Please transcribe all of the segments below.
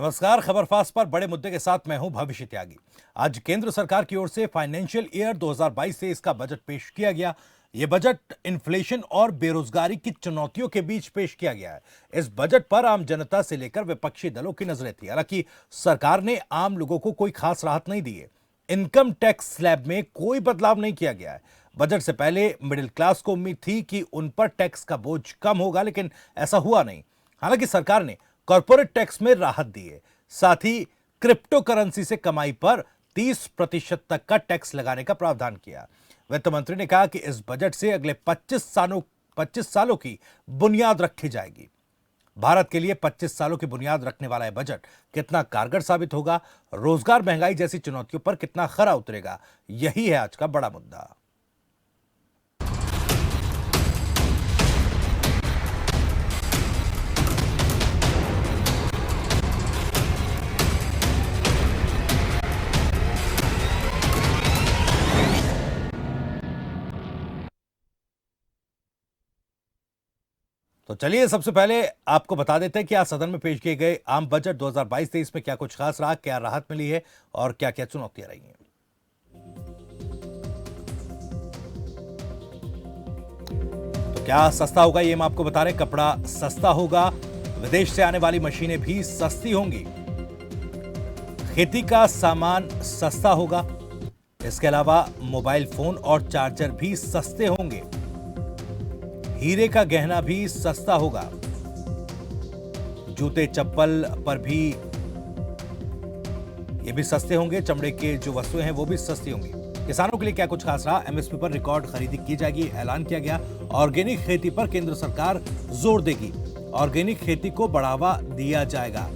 नमस्कार। खबर फास्ट पर बड़े मुद्दे के साथ मैं हूं भविष्य त्यागी। आज केंद्र सरकार की ओर से फाइनेंशियल ईयर 2022 से इसका बजट पेश किया गया। यह बजट इन्फ्लेशन और बेरोजगारी की चुनौतियों के बीच पेश किया गया है। इस बजट पर आम जनता से लेकर विपक्षी दलों की नजरें थी। हालांकि सरकार ने आम लोगों को कोई खास राहत नहीं दी है। इनकम टैक्स स्लैब में कोई बदलाव नहीं किया गया है। बजट से पहले मिडिल क्लास को उम्मीद थी कि उन पर टैक्स का बोझ कम होगा, लेकिन ऐसा हुआ नहीं। हालांकि सरकार ने कॉर्पोरेट टैक्स में राहत दी है। साथ ही क्रिप्टो करेंसी से कमाई पर 30% तक का टैक्स लगाने का प्रावधान किया। वित्त मंत्री ने कहा कि इस बजट से अगले 25 सालों की बुनियाद रखी जाएगी। भारत के लिए 25 सालों की बुनियाद रखने वाला यह बजट कितना कारगर साबित होगा, रोजगार, महंगाई जैसी चुनौतियों पर कितना खरा उतरेगा, यही है आज का बड़ा मुद्दा। तो चलिए सबसे पहले आपको बता देते हैं कि आज सदन में पेश किए गए आम बजट 2022-23 में क्या कुछ खास रहा, क्या राहत मिली है और क्या क्या चुनौतियां रही हैं। तो क्या सस्ता होगा, ये हम आपको बता रहे हैं। कपड़ा सस्ता होगा, विदेश से आने वाली मशीनें भी सस्ती होंगी, खेती का सामान सस्ता होगा, इसके अलावा मोबाइल फोन और चार्जर भी सस्ते होंगे, हीरे का गहना भी सस्ता होगा, जूते चप्पल पर भी ये भी सस्ते होंगे, चमड़े के जो वस्तुएं हैं वो भी सस्ती होंगी। किसानों के लिए क्या कुछ खास रहा, एमएसपी पर रिकॉर्ड खरीदी की जाएगी, ऐलान किया गया। ऑर्गेनिक खेती पर केंद्र सरकार जोर देगी, ऑर्गेनिक खेती को बढ़ावा दिया जाएगा,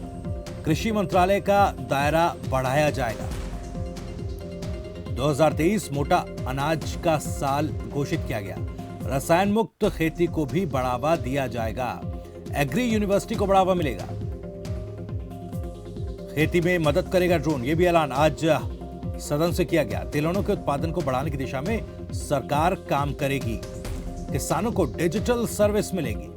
कृषि मंत्रालय का दायरा बढ़ाया जाएगा। 2023 मोटा अनाज का साल घोषित किया गया, रसायन मुक्त खेती को भी बढ़ावा दिया जाएगा, एग्री यूनिवर्सिटी को बढ़ावा मिलेगा, खेती में मदद करेगा ड्रोन, यह भी ऐलान आज सदन से किया गया। तिलहनों के उत्पादन को बढ़ाने की दिशा में सरकार काम करेगी, किसानों को डिजिटल सर्विस मिलेगी,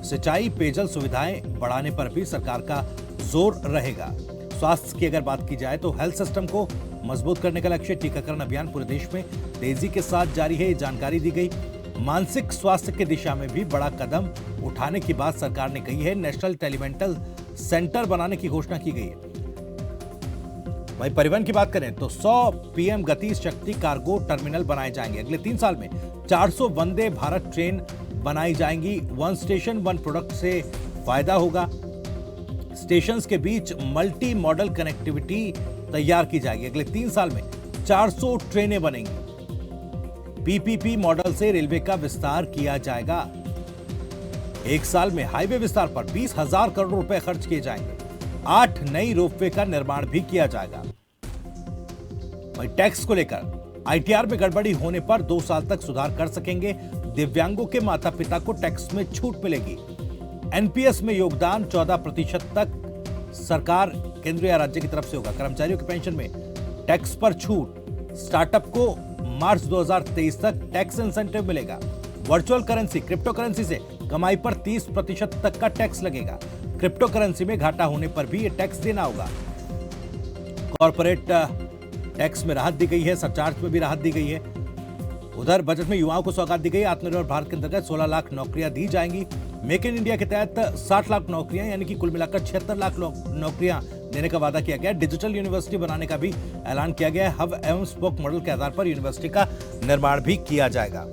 सिंचाई पेयजल सुविधाएं बढ़ाने पर भी सरकार का जोर रहेगा। स्वास्थ्य की अगर बात की जाए तो हेल्थ सिस्टम को मजबूत करने का लक्ष्य, टीकाकरण अभियान पूरे देश में तेजी के साथ जारी है, जानकारी दी गई। मानसिक स्वास्थ्य की दिशा में भी बड़ा कदम उठाने की बात सरकार ने कही है, नेशनल टेलीमेंटल सेंटर बनाने की घोषणा की गई है। वहीं परिवहन की बात करें तो 100 पीएम गति शक्ति कार्गो टर्मिनल बनाए जाएंगे। अगले 3 साल में 400 वंदे भारत ट्रेन बनाई जाएंगी। वन स्टेशन वन प्रोडक्ट से फायदा होगा, स्टेशंस के बीच मल्टी मॉडल कनेक्टिविटी तैयार की जाएगी। अगले 3 साल में 400 ट्रेनें बनेंगी। पीपीपी मॉडल से रेलवे का विस्तार किया जाएगा। 1 साल में हाईवे विस्तार पर 20,000 करोड़ रुपए खर्च किए जाएंगे। 8 नई रोपवे का निर्माण भी किया जाएगा। वहीं टैक्स को लेकर आईटीआर में गड़बड़ी होने पर 2 साल तक सुधार कर सकेंगे। दिव्यांगों के माता पिता को टैक्स में छूट मिलेगी। एनपीएस में योगदान 14% तक सरकार, केंद्र या राज्य की तरफ से होगा। कर्मचारियों की पेंशन में टैक्स पर छूट। स्टार्टअप को मार्च 2023 तक टैक्स इंसेंटिव मिलेगा। वर्चुअल करेंसी, क्रिप्टो करेंसी से कमाई पर 30% तक का टैक्स लगेगा। क्रिप्टो करेंसी में घाटा होने पर भी यह टैक्स देना होगा। कॉर्पोरेट टैक्स में राहत दी गई है, सरचार्ज में भी राहत दी गई है। उधर बजट में युवाओं को सौगात दी गई। आत्मनिर्भर भारत के अंतर्गत 16 लाख नौकरियां दी जाएंगी। मेक इन इंडिया के तहत 60 लाख नौकरियां, यानी कि कुल मिलाकर 76 लाख नौकरियां देने का वादा किया गया। डिजिटल यूनिवर्सिटी बनाने का भी ऐलान किया गया है। हब एवं स्पोक मॉडल के आधार पर यूनिवर्सिटी का निर्माण भी किया जाएगा।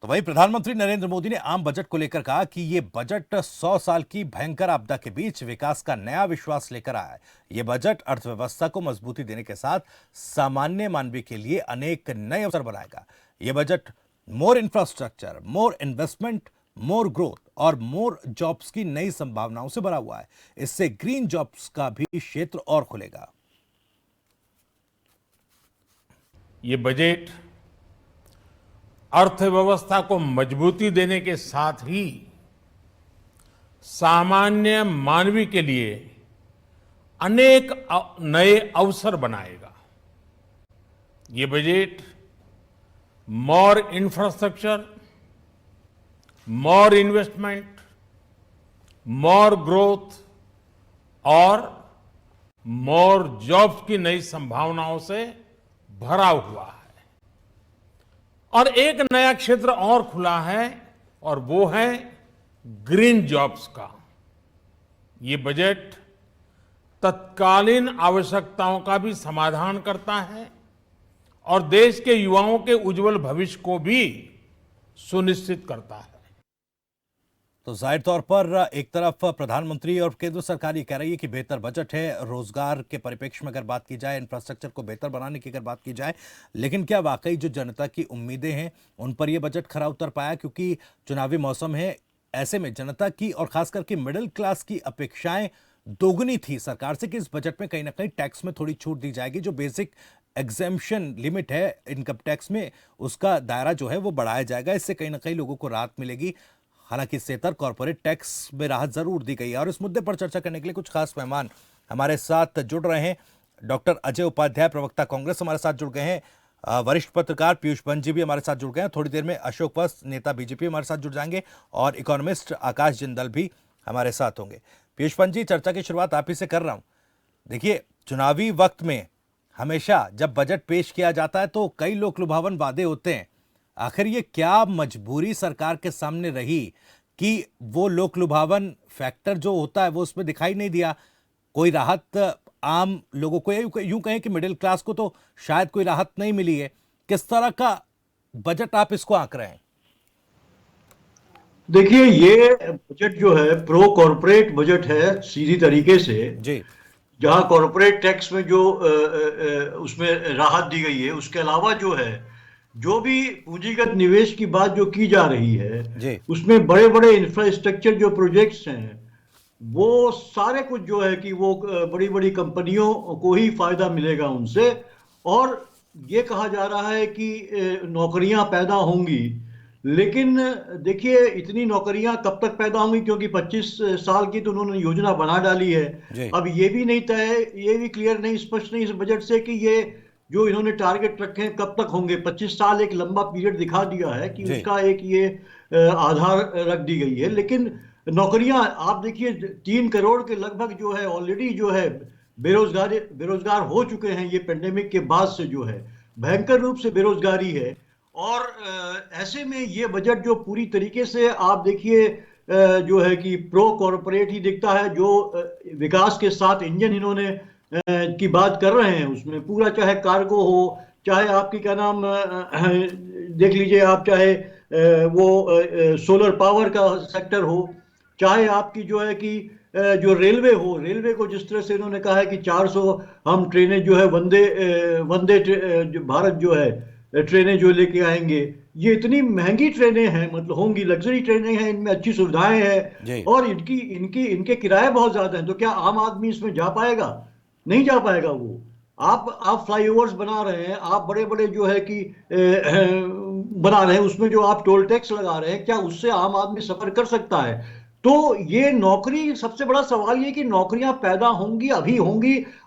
तो वहीं प्रधानमंत्री नरेंद्र मोदी ने आम बजट को लेकर कहा कि यह बजट 100 साल की भयंकर आपदा के बीच विकास का नया विश्वास लेकर आया है। यह बजट अर्थव्यवस्था को मजबूती देने के साथ सामान्य मानवीय के लिए अनेक नए अवसर बनाएगा। यह बजट मोर इंफ्रास्ट्रक्चर, मोर इन्वेस्टमेंट, मोर ग्रोथ और मोर जॉब्स की नई संभावनाओं से भरा हुआ है। इससे ग्रीन जॉब्स का भी क्षेत्र और खुलेगा। ये बजट अर्थव्यवस्था को मजबूती देने के साथ ही सामान्य मानवीय के लिए अनेक नए अवसर बनाएगा। ये budget more infrastructure, more investment, more growth और more jobs की नई संभावनाओं से भरा हुआ है। और एक नया क्षेत्र और खुला है और वो है ग्रीन जॉब्स का। ये बजट तत्कालीन आवश्यकताओं का भी समाधान करता है और देश के युवाओं के उज्जवल भविष्य को भी सुनिश्चित करता है। तो जाहिर तौर पर एक तरफ प्रधानमंत्री और केंद्र सरकार ये कह रही है कि बेहतर बजट है, रोजगार के परिप्रेक्ष्य में अगर बात की जाए, इंफ्रास्ट्रक्चर को बेहतर बनाने की अगर बात की जाए, लेकिन क्या वाकई जो जनता की उम्मीदें हैं उन पर यह बजट खरा उतर पाया? क्योंकि चुनावी मौसम है, ऐसे में जनता की और खास करके मिडिल क्लास की अपेक्षाएं दोगुनी थी सरकार से कि इस बजट में कहीं ना कहीं टैक्स में थोड़ी छूट दी जाएगी। जो बेसिक एग्जेम्पशन लिमिट है इनकम टैक्स में, उसका दायरा जो है वो बढ़ाया जाएगा। इससे कहीं ना कहीं लोगों को राहत मिलेगी। हालांकि इससे तर कॉर्पोरेट टैक्स में राहत जरूर दी गई है। और इस मुद्दे पर चर्चा करने के लिए कुछ खास मेहमान हमारे साथ जुड़ रहे हैं। डॉक्टर अजय उपाध्याय, प्रवक्ता कांग्रेस, हमारे साथ जुड़ गए हैं। वरिष्ठ पत्रकार पीयूष बंज जी भी हमारे साथ जुड़ गए हैं। थोड़ी देर में अशोक वत्स, नेता बीजेपी, हमारे साथ जुड़ जाएंगे और इकोनॉमिस्ट आकाश जिंदल भी हमारे साथ होंगे। पीयूष बंज जी, चर्चा की शुरुआत आप ही से कर रहा हूं। देखिए, चुनावी वक्त में हमेशा जब बजट पेश किया जाता है तो कई लोक लुभावन वादे होते हैं। आखिर ये क्या मजबूरी सरकार के सामने रही कि वो लोक लुभावन फैक्टर जो होता है वो उसमें दिखाई नहीं दिया? कोई राहत आम लोगों को, यूं कहें कि मिडिल क्लास को तो शायद कोई राहत नहीं मिली है। किस तरह का बजट आप इसको आंक रहे हैं? देखिए, ये बजट जो है प्रो कॉर्पोरेट बजट है सीधी तरीके से जी। जहां कॉर्पोरेट टैक्स में जो उसमें राहत दी गई है, उसके अलावा जो है जो भी पूंजीगत निवेश की बात जो की जा रही है जी। उसमें बड़े बड़े इंफ्रास्ट्रक्चर जो प्रोजेक्ट्स हैं वो सारे कुछ जो है कि वो बड़ी बड़ी कंपनियों को ही फायदा मिलेगा उनसे। और ये कहा जा रहा है कि नौकरियां पैदा होंगी, लेकिन देखिए इतनी नौकरियां कब तक पैदा होंगी, क्योंकि 25 साल की तो उन्होंने योजना बना डाली है। अब ये भी नहीं तय है, ये भी क्लियर नहीं, स्पष्ट नहीं इस बजट से कि ये जो इन्होंने टारगेट रखे हैं कब तक होंगे। 25 साल एक लंबा पीरियड दिखा दिया है कि उसका एक ये आधार रख दी गई है। लेकिन नौकरियां आप देखिए 3 करोड़ के लगभग जो है ऑलरेडी जो है बेरोजगार हो चुके हैं। ये पेंडेमिक के बाद से जो है भयंकर रूप से बेरोजगारी है। और ऐसे में ये बजट जो पूरी तरीके से आप देखिए जो है कि प्रो कॉर्पोरेट ही दिखता है। जो विकास के साथ इंजन इन्होंने की बात कर रहे हैं उसमें पूरा, चाहे कार्गो हो, चाहे आपकी क्या नाम देख लीजिए आप, चाहे वो सोलर पावर का सेक्टर हो, चाहे आपकी जो है कि जो रेलवे हो, रेलवे को जिस तरह से इन्होंने कहा है कि 400 हम ट्रेनें जो है वंदे भारत जो है ट्रेनें जो लेके आएंगे। ये इतनी महंगी ट्रेनें हैं, मतलब होंगी, लग्जरी ट्रेनें हैं, इनमें अच्छी सुविधाएं हैं और इनके किराए बहुत ज्यादा हैं। तो क्या आम आदमी इसमें जा पाएगा? नहीं जा पाएगा। वो आप फ्लाईओवर्स बना रहे हैं, आप बड़े बड़े जो है कि बना रहे हैं, उसमें जो आप टोल टैक्स लगा रहे हैं, क्या उससे आम आदमी सफर कर सकता है? तो ये नौकरी, सबसे बड़ा सवाल ये कि नौकरियां पैदा होंगी,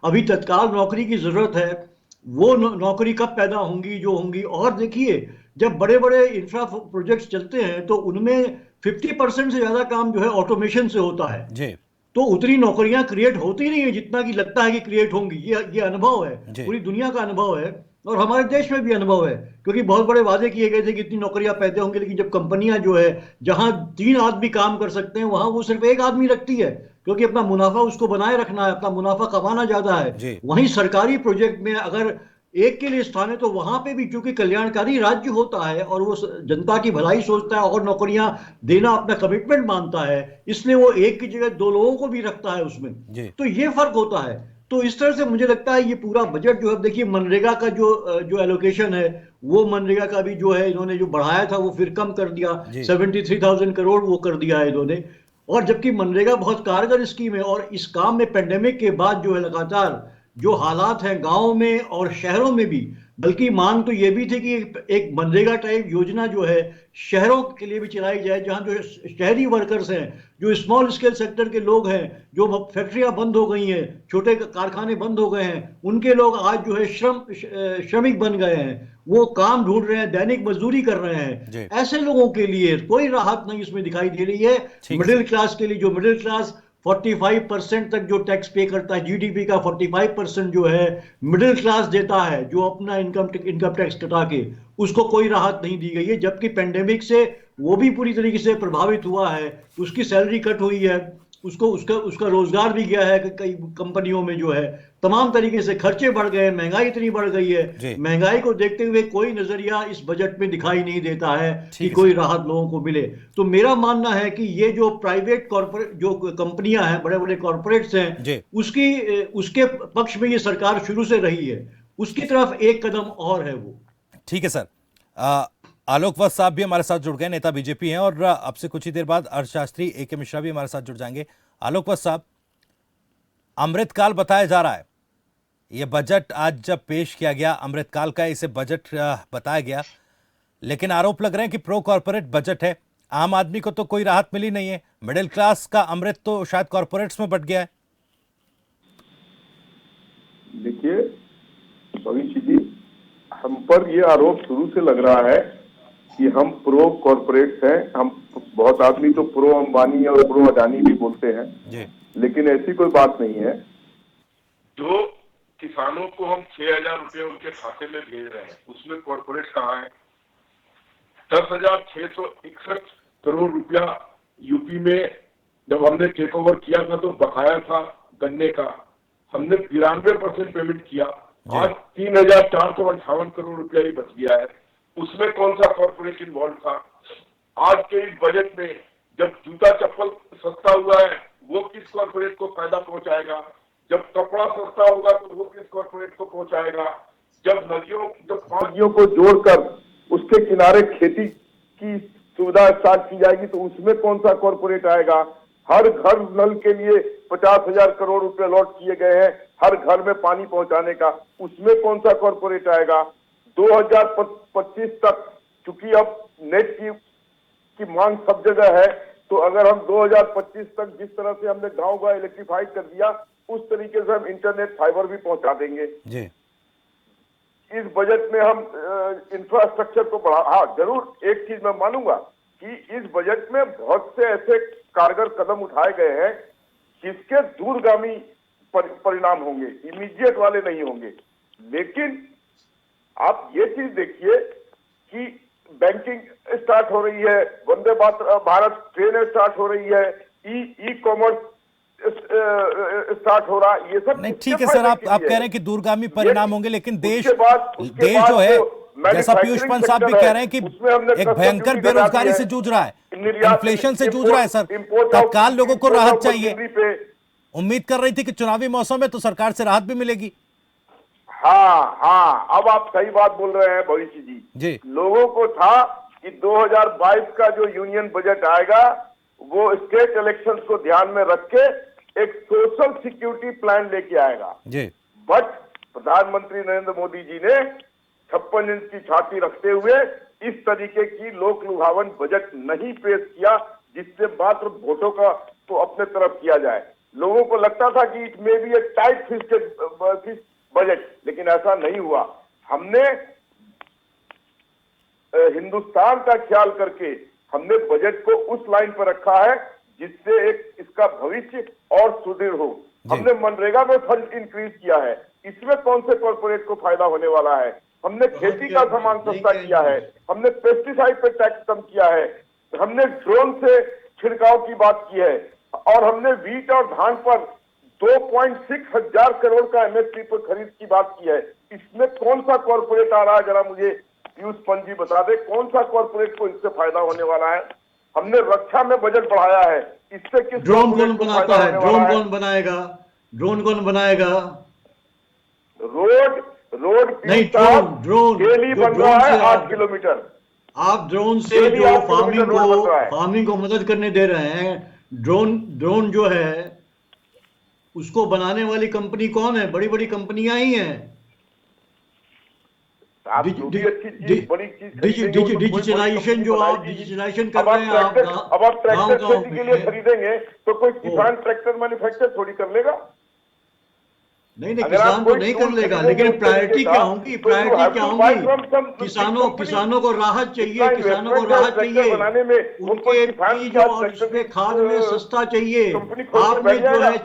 अभी तत्काल नौकरी की जरूरत है। वो नौकरी कब पैदा होंगी जो होंगी? और देखिए जब बड़े बड़े इंफ्रा प्रोजेक्ट्स चलते हैं तो उनमें 50% से ज्यादा काम जो है ऑटोमेशन से होता है जी। तो उतनी नौकरियां क्रिएट होती नहीं है जितना कि लगता है कि क्रिएट होंगी। ये अनुभव है, पूरी दुनिया का अनुभव है और हमारे देश में भी अनुभव है। क्योंकि बहुत बड़े वादे किए गए थे कि इतनी नौकरियां पैदा होंगी, लेकिन जब कंपनियां जो है जहां 3 आदमी काम कर सकते हैं वहां वो सिर्फ 1 आदमी रखती है, क्योंकि अपना मुनाफा उसको बनाए रखना है, अपना मुनाफा कमाना ज्यादा है। वहीं सरकारी प्रोजेक्ट में अगर एक के लिए स्थान है तो वहां पे भी चूंकि कल्याणकारी राज्य होता है और वो जनता की भलाई सोचता है और नौकरियां देना अपना कमिटमेंट मानता है, इसलिए वो एक की जगह 2 लोगों को भी रखता है उसमें। तो ये फर्क होता है। तो इस तरह से मुझे लगता है ये पूरा बजट जो है, देखिए मनरेगा का जो एलोकेशन है वो मनरेगा का भी जो है इन्होंने जो बढ़ाया था वो फिर कम कर दिया, 73,000 करोड़ वो कर दिया है इन्होंने। और जबकि मनरेगा बहुत कारगर स्कीम है और इस काम में पेंडेमिक के बाद जो है लगातार जो हालात हैं गांवों में और शहरों में भी बल्कि मांग तो ये भी थी कि एक मनरेगा टाइप योजना जो है शहरों के लिए भी चलाई जाए, जहां जो शहरी वर्कर्स हैं, जो स्मॉल स्केल सेक्टर के लोग हैं, जो फैक्ट्रियां बंद हो गई हैं, छोटे कारखाने बंद हो गए हैं, उनके लोग आज जो है श्रमिक बन गए हैं, वो काम ढूंढ रहे हैं, दैनिक मजदूरी कर रहे हैं। ऐसे लोगों के लिए कोई राहत नहीं इसमें दिखाई दे रही है। मिडिल क्लास के लिए, जो मिडिल क्लास 45% तक जो टैक्स पे करता है, जीडीपी का 45% जो है मिडिल क्लास देता है, जो अपना इनकम टैक्स कटा के, उसको कोई राहत नहीं दी गई है। जबकि पेंडेमिक से वो भी पूरी तरीके से प्रभावित हुआ है, उसकी सैलरी कट हुई है, उसको उसका उसका रोजगार भी गया है कि कई कंपनियों में जो है तमाम तरीके से खर्चे बढ़ गए, महंगाई इतनी बढ़ गई है। महंगाई को देखते हुए कोई नजरिया इस बजट में दिखाई नहीं देता है कि कोई राहत लोगों को मिले। तो मेरा मानना है कि ये जो प्राइवेट कॉर्पोरेट जो कंपनियां हैं, बड़े बड़े कॉर्पोरेट्स हैं, उसके पक्ष में ये सरकार शुरू से रही है, उसकी तरफ एक कदम और है वो। ठीक है सर। आलोक वत्स साहब भी हमारे साथ जुड़ गए, नेता बीजेपी हैं, और अब से कुछ ही देर बाद अर्थशास्त्री ए.के. मिश्रा भी हमारे साथ जुड़ जाएंगे। आलोक वत्स साहब, अमृतकाल बताया जा रहा है, यह बजट आज जब पेश किया गया अमृतकाल का इसे बजट बताया गया, लेकिन आरोप लग रहे हैं कि प्रो कॉर्पोरेट बजट है। आम आदमी को तो कोई राहत मिली नहीं है, मिडिल क्लास का अमृत तो शायद कॉर्पोरेट्स में बट गया है। देखिए भविष्य जी, हम पर यह आरोप शुरू से लग रहा है कि हम प्रो कॉर्पोरेट्स हैं। हम बहुत आदमी तो प्रो अंबानी और प्रो अडानी भी बोलते हैं जी। लेकिन ऐसी कोई बात नहीं है। जो किसानों को हम 6,000 रुपए उनके खाते में भेज रहे हैं, उसमें कॉर्पोरेट कहाँ है? 10,661 करोड़ रुपया यूपी में जब हमने टेक ओवर किया था तो बकाया था गन्ने का, हमने 93% पेमेंट किया। आज 3,458 करोड़ रुपया ही बच गया है, उसमें कौन सा कॉर्पोरेट इन्वॉल्व था? आज के इस बजट में जब जूता चप्पल सस्ता हुआ है, वो किस कॉर्पोरेट को फायदा पहुंचाएगा? जब कपड़ा सस्ता होगा तो वो किस कॉर्पोरेट को पहुंचाएगा? जब नदियों को जोड़कर उसके किनारे खेती की सुविधा स्टार्ट की जाएगी तो उसमें कौन सा कॉर्पोरेट आएगा? हर घर नल के लिए 50,000 करोड़ रुपए अलॉट किए गए हैं, हर घर में पानी पहुंचाने का, उसमें कौन सा कॉर्पोरेट आएगा? 2025 तक, चूंकि अब नेट की मांग सब जगह है, तो अगर हम 2025 तक जिस तरह से हमने गांव गांव इलेक्ट्रीफाइड कर दिया, उस तरीके से हम इंटरनेट फाइबर भी पहुंचा देंगे जी। इस बजट में हम इंफ्रास्ट्रक्चर को बढ़ा, हाँ जरूर एक चीज मैं मानूंगा कि इस बजट में बहुत से ऐसे कारगर कदम उठाए गए हैं जिसके दूरगामी परिणाम होंगे, इमीडिएट वाले नहीं होंगे। लेकिन आप ये चीज देखिए कि बैंकिंग स्टार्ट हो रही है, वंदे भारत ट्रेनें स्टार्ट हो रही है, ई कॉमर्स स्टार्ट हो रहा, ये सब नहीं। ठीक है सर, आप कह रहे हैं कि दूरगामी परिणाम होंगे, लेकिन देश जो है, जैसा पीयूष पंत साहब भी कह रहे हैं कि एक भयंकर बेरोजगारी से जूझ रहा है, इन्फ्लेशन से जूझ रहा है सर, तत्काल लोगों को राहत चाहिए। उम्मीद कर रही थी कि चुनावी मौसम में तो सरकार से राहत भी मिलेगी। हाँ, अब आप सही बात बोल रहे हैं भविष्य जी। लोगों को था कि 2022 का जो यूनियन बजट आएगा वो स्टेट इलेक्शंस को ध्यान में रख के एक सोशल सिक्योरिटी प्लान लेके आएगा। बट प्रधानमंत्री नरेंद्र मोदी जी ने 56 इंच की छाती रखते हुए इस तरीके की लोक लुभावन बजट नहीं पेश किया जिससे मात्र वोटों का तो अपने तरफ किया जाए। लोगों को लगता था कि it may be A tight fisted budget, लेकिन ऐसा नहीं हुआ। हमने हिंदुस्तान का ख्याल करके हमने बजट को उस लाइन पर रखा है जिससे एक इसका भविष्य और सुदृढ़ हो। हमने मनरेगा में फंड इंक्रीज किया है, इसमें कौन से कॉर्पोरेट को फायदा होने वाला है? हमने खेती का सामान सस्ता किया है, हमने पेस्टिसाइड पे टैक्स कम किया है, हमने ड्रोन से छिड़काव की बात की है, और हमने वीट और धान पर 2.6 हजार करोड़ का एमएसपी पर खरीद की बात की है। इसमें कौन सा कॉर्पोरेट आ रहा है? जरा मुझे पीयूष पंत जी बता दे, कौन सा कॉर्पोरेट को इससे फायदा होने वाला है? हमने रक्षा में बजट बढ़ाया है, इससे किस ड्रोन कौन बनाता है? ड्रोन कौन बनाएगा? ड्रोन कौन बनाएगा? रोड नहीं, ड्रोन बन रहा है 8 किलोमीटर। आप ड्रोन से जो फार्मिंग को मदद करने दे रहे हैं, ड्रोन जो है उसको बनाने वाली कंपनी कौन है? बड़ी बड़ी कंपनियां ही हैं। आप जो भी अच्छी चीज, बड़ी चीज खरीदेंगे, उसमें कोई बड़ी डिजिटलाइजेशन कंपनी जो आप बनाएगी। डिजिटलाइजेशन कर अब रहे हैं, आप आप ट्रैक्टर गाँव खेती के लिए में खरीदेंगे तो कोई किसान ट्रैक्टर मैन्युफैक्चर थोड़ी कर लेगा। नहीं, अगर आप किसान तो कोई नहीं टूल कर लेगा, खरीदेंगे लेकिन उस प्रायोरिटी तरीके क्या का, होगी? तो you have to buy from some big company। किसानों को राहत चाहिए, इतना किसानों को investment है राहत ट्रैक्टर चाहिए, बनाने में, उनको उनके किसान बीज क्या और ट्रैक्टर उसमें की खाद में सस्ता चाहिए। कंपनी खोल के आपने बैठ जो जाएगा। है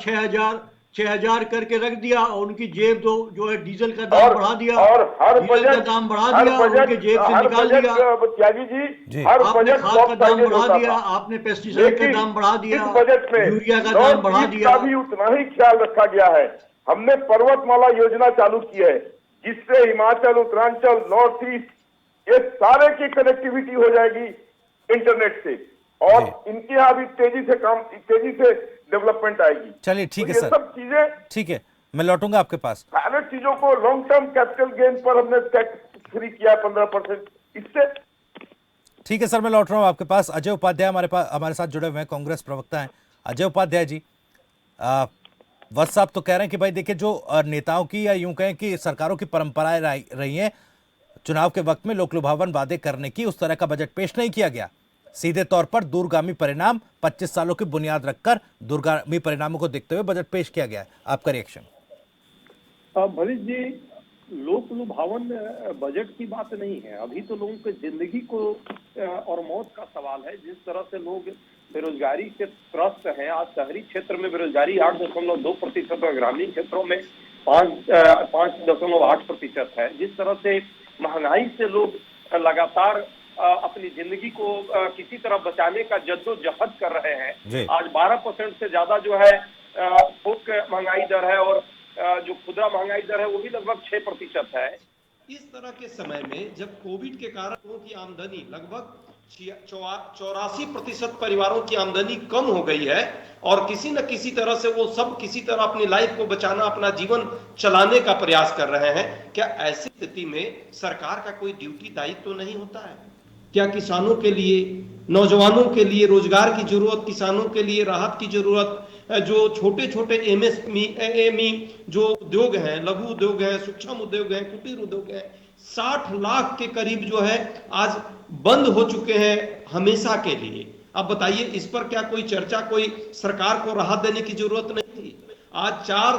6,000 करके रख दिया और उनकी जेब जो है डीजल का दाम बढ़ा दिया, और हर डीजल का बजट, दाम बढ़ा हर दिया और बजट, उनके जेब से हर निकाल बजट दिया। त्यागी जी। जी, हर आपने बजट खाद का दाम lopsided बढ़ा होता दिया, था। आपने पेस्टिसाइड का दाम बढ़ा दिया, इस बजट में यूरिया का दाम नॉर्थ बढ़ा ईस्ट दिया। का भी उतना ही ख्याल रखा गया है। हमने पर्वतमाला योजना चालू की है, जिससे हिमाचल, उत्तरांचल, नॉर्थ ईस्ट ये सारे की कनेक्टिविटी हो जाएगी इंटरनेट से, और इनके यहाँ भी तेजी से डेवलपमेंट आएगी। चलिए ठीक तो है ये सर, सब चीजें, ठीक है, मैं लौटूंगा आपके पास। सारे चीजों को लॉन्ग टर्म कैपिटल गेन पर हमने टैक्स फ्री किया 15%। इससे ठीक है सर, मैं लौट रहा हूँ आपके पास। अजय उपाध्याय हमारे साथ जुड़े हुए हैं, कांग्रेस प्रवक्ता हैं। अजय उपाध्याय जी, वत्स साहब तो कह रहे हैं कि भाई देखिए, जो नेताओं की या यूं कहें कि सरकारों की परंपराएं रही हैं, चुनाव के वक्त में लोक लुभावन वादे करने की, उस तरह का बजट पेश नहीं किया गया। सीधे तौर पर दूरगामी परिणाम 25 सालों की बुनियाद रखकर दूरगामी परिणामों को देखते हुए बजट पेश किया गया है। आपका रिएक्शन? भरीश जी, लोक लुभावन बजट की बात नहीं है। अभी तो लोगों की जिंदगी को और मौत का सवाल है। जिस तरह से लोग बेरोजगारी से त्रस्त हैं, आज शहरी क्षेत्र में बेरोजगारी 8.2% और ग्रामीण क्षेत्रों में 5.8% है। जिस तरह से महंगाई से लोग लगातार अपनी जिंदगी को किसी तरह बचाने का जद्दोजहद कर रहे हैं। आज 12% से ज्यादा जो है थोक महंगाई दर है, और जो खुदरा महंगाई दर है वो भी लगभग 6% है। इस तरह के समय में जब कोविड के कारण लोगों की आमदनी लगभग 84% परिवारों की आमदनी कम हो गई है, और किसी न किसी तरह से वो सब किसी तरह अपनी लाइफ को बचाना, अपना जीवन चलाने का प्रयास कर रहे हैं, क्या ऐसी स्थिति में सरकार का कोई ड्यूटी दायित्व तो नहीं होता है? क्या किसानों के लिए, नौजवानों के लिए रोजगार की जरूरत, किसानों के लिए राहत की जरूरत, जो छोटे छोटे एमएसएमई जो उद्योग हैं, लघु उद्योग हैं, सूक्ष्म उद्योग हैं, कुटीर उद्योग हैं, 60 लाख के करीब जो है आज बंद हो चुके हैं हमेशा के लिए। अब बताइए, इस पर क्या कोई चर्चा, कोई सरकार को राहत देने की जरूरत नहीं थी? आज 4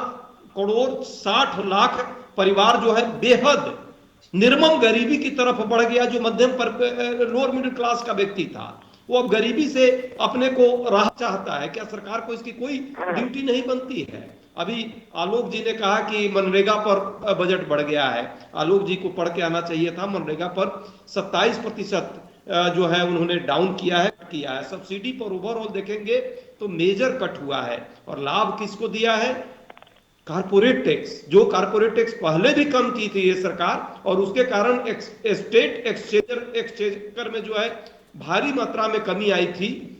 करोड़ 60 लाख परिवार जो है बेहद निर्मम गरीबी की तरफ बढ़ गया। जो मध्यम पर लोअर मिडिल क्लास का व्यक्ति था, वो अब गरीबी से अपने को राहत चाहता है। क्या सरकार को इसकी कोई ड्यूटी नहीं बनती है? अभी आलोक जी ने कहा कि मनरेगा पर बजट बढ़ गया है। आलोक जी को पढ़ के आना चाहिए था। मनरेगा पर 27% जो है उन्होंने डाउन किया है। सब्सिडी पर ओवरऑल देखेंगे तो मेजर कट हुआ है, और लाभ किसको दिया है? कारपोरेट टैक्स, जो कारपोरेट टैक्स पहले भी कम की थी ये सरकार, और उसके कारण स्टेट एक्सचेंजर में जो है भारी मात्रा में कमी आई थी।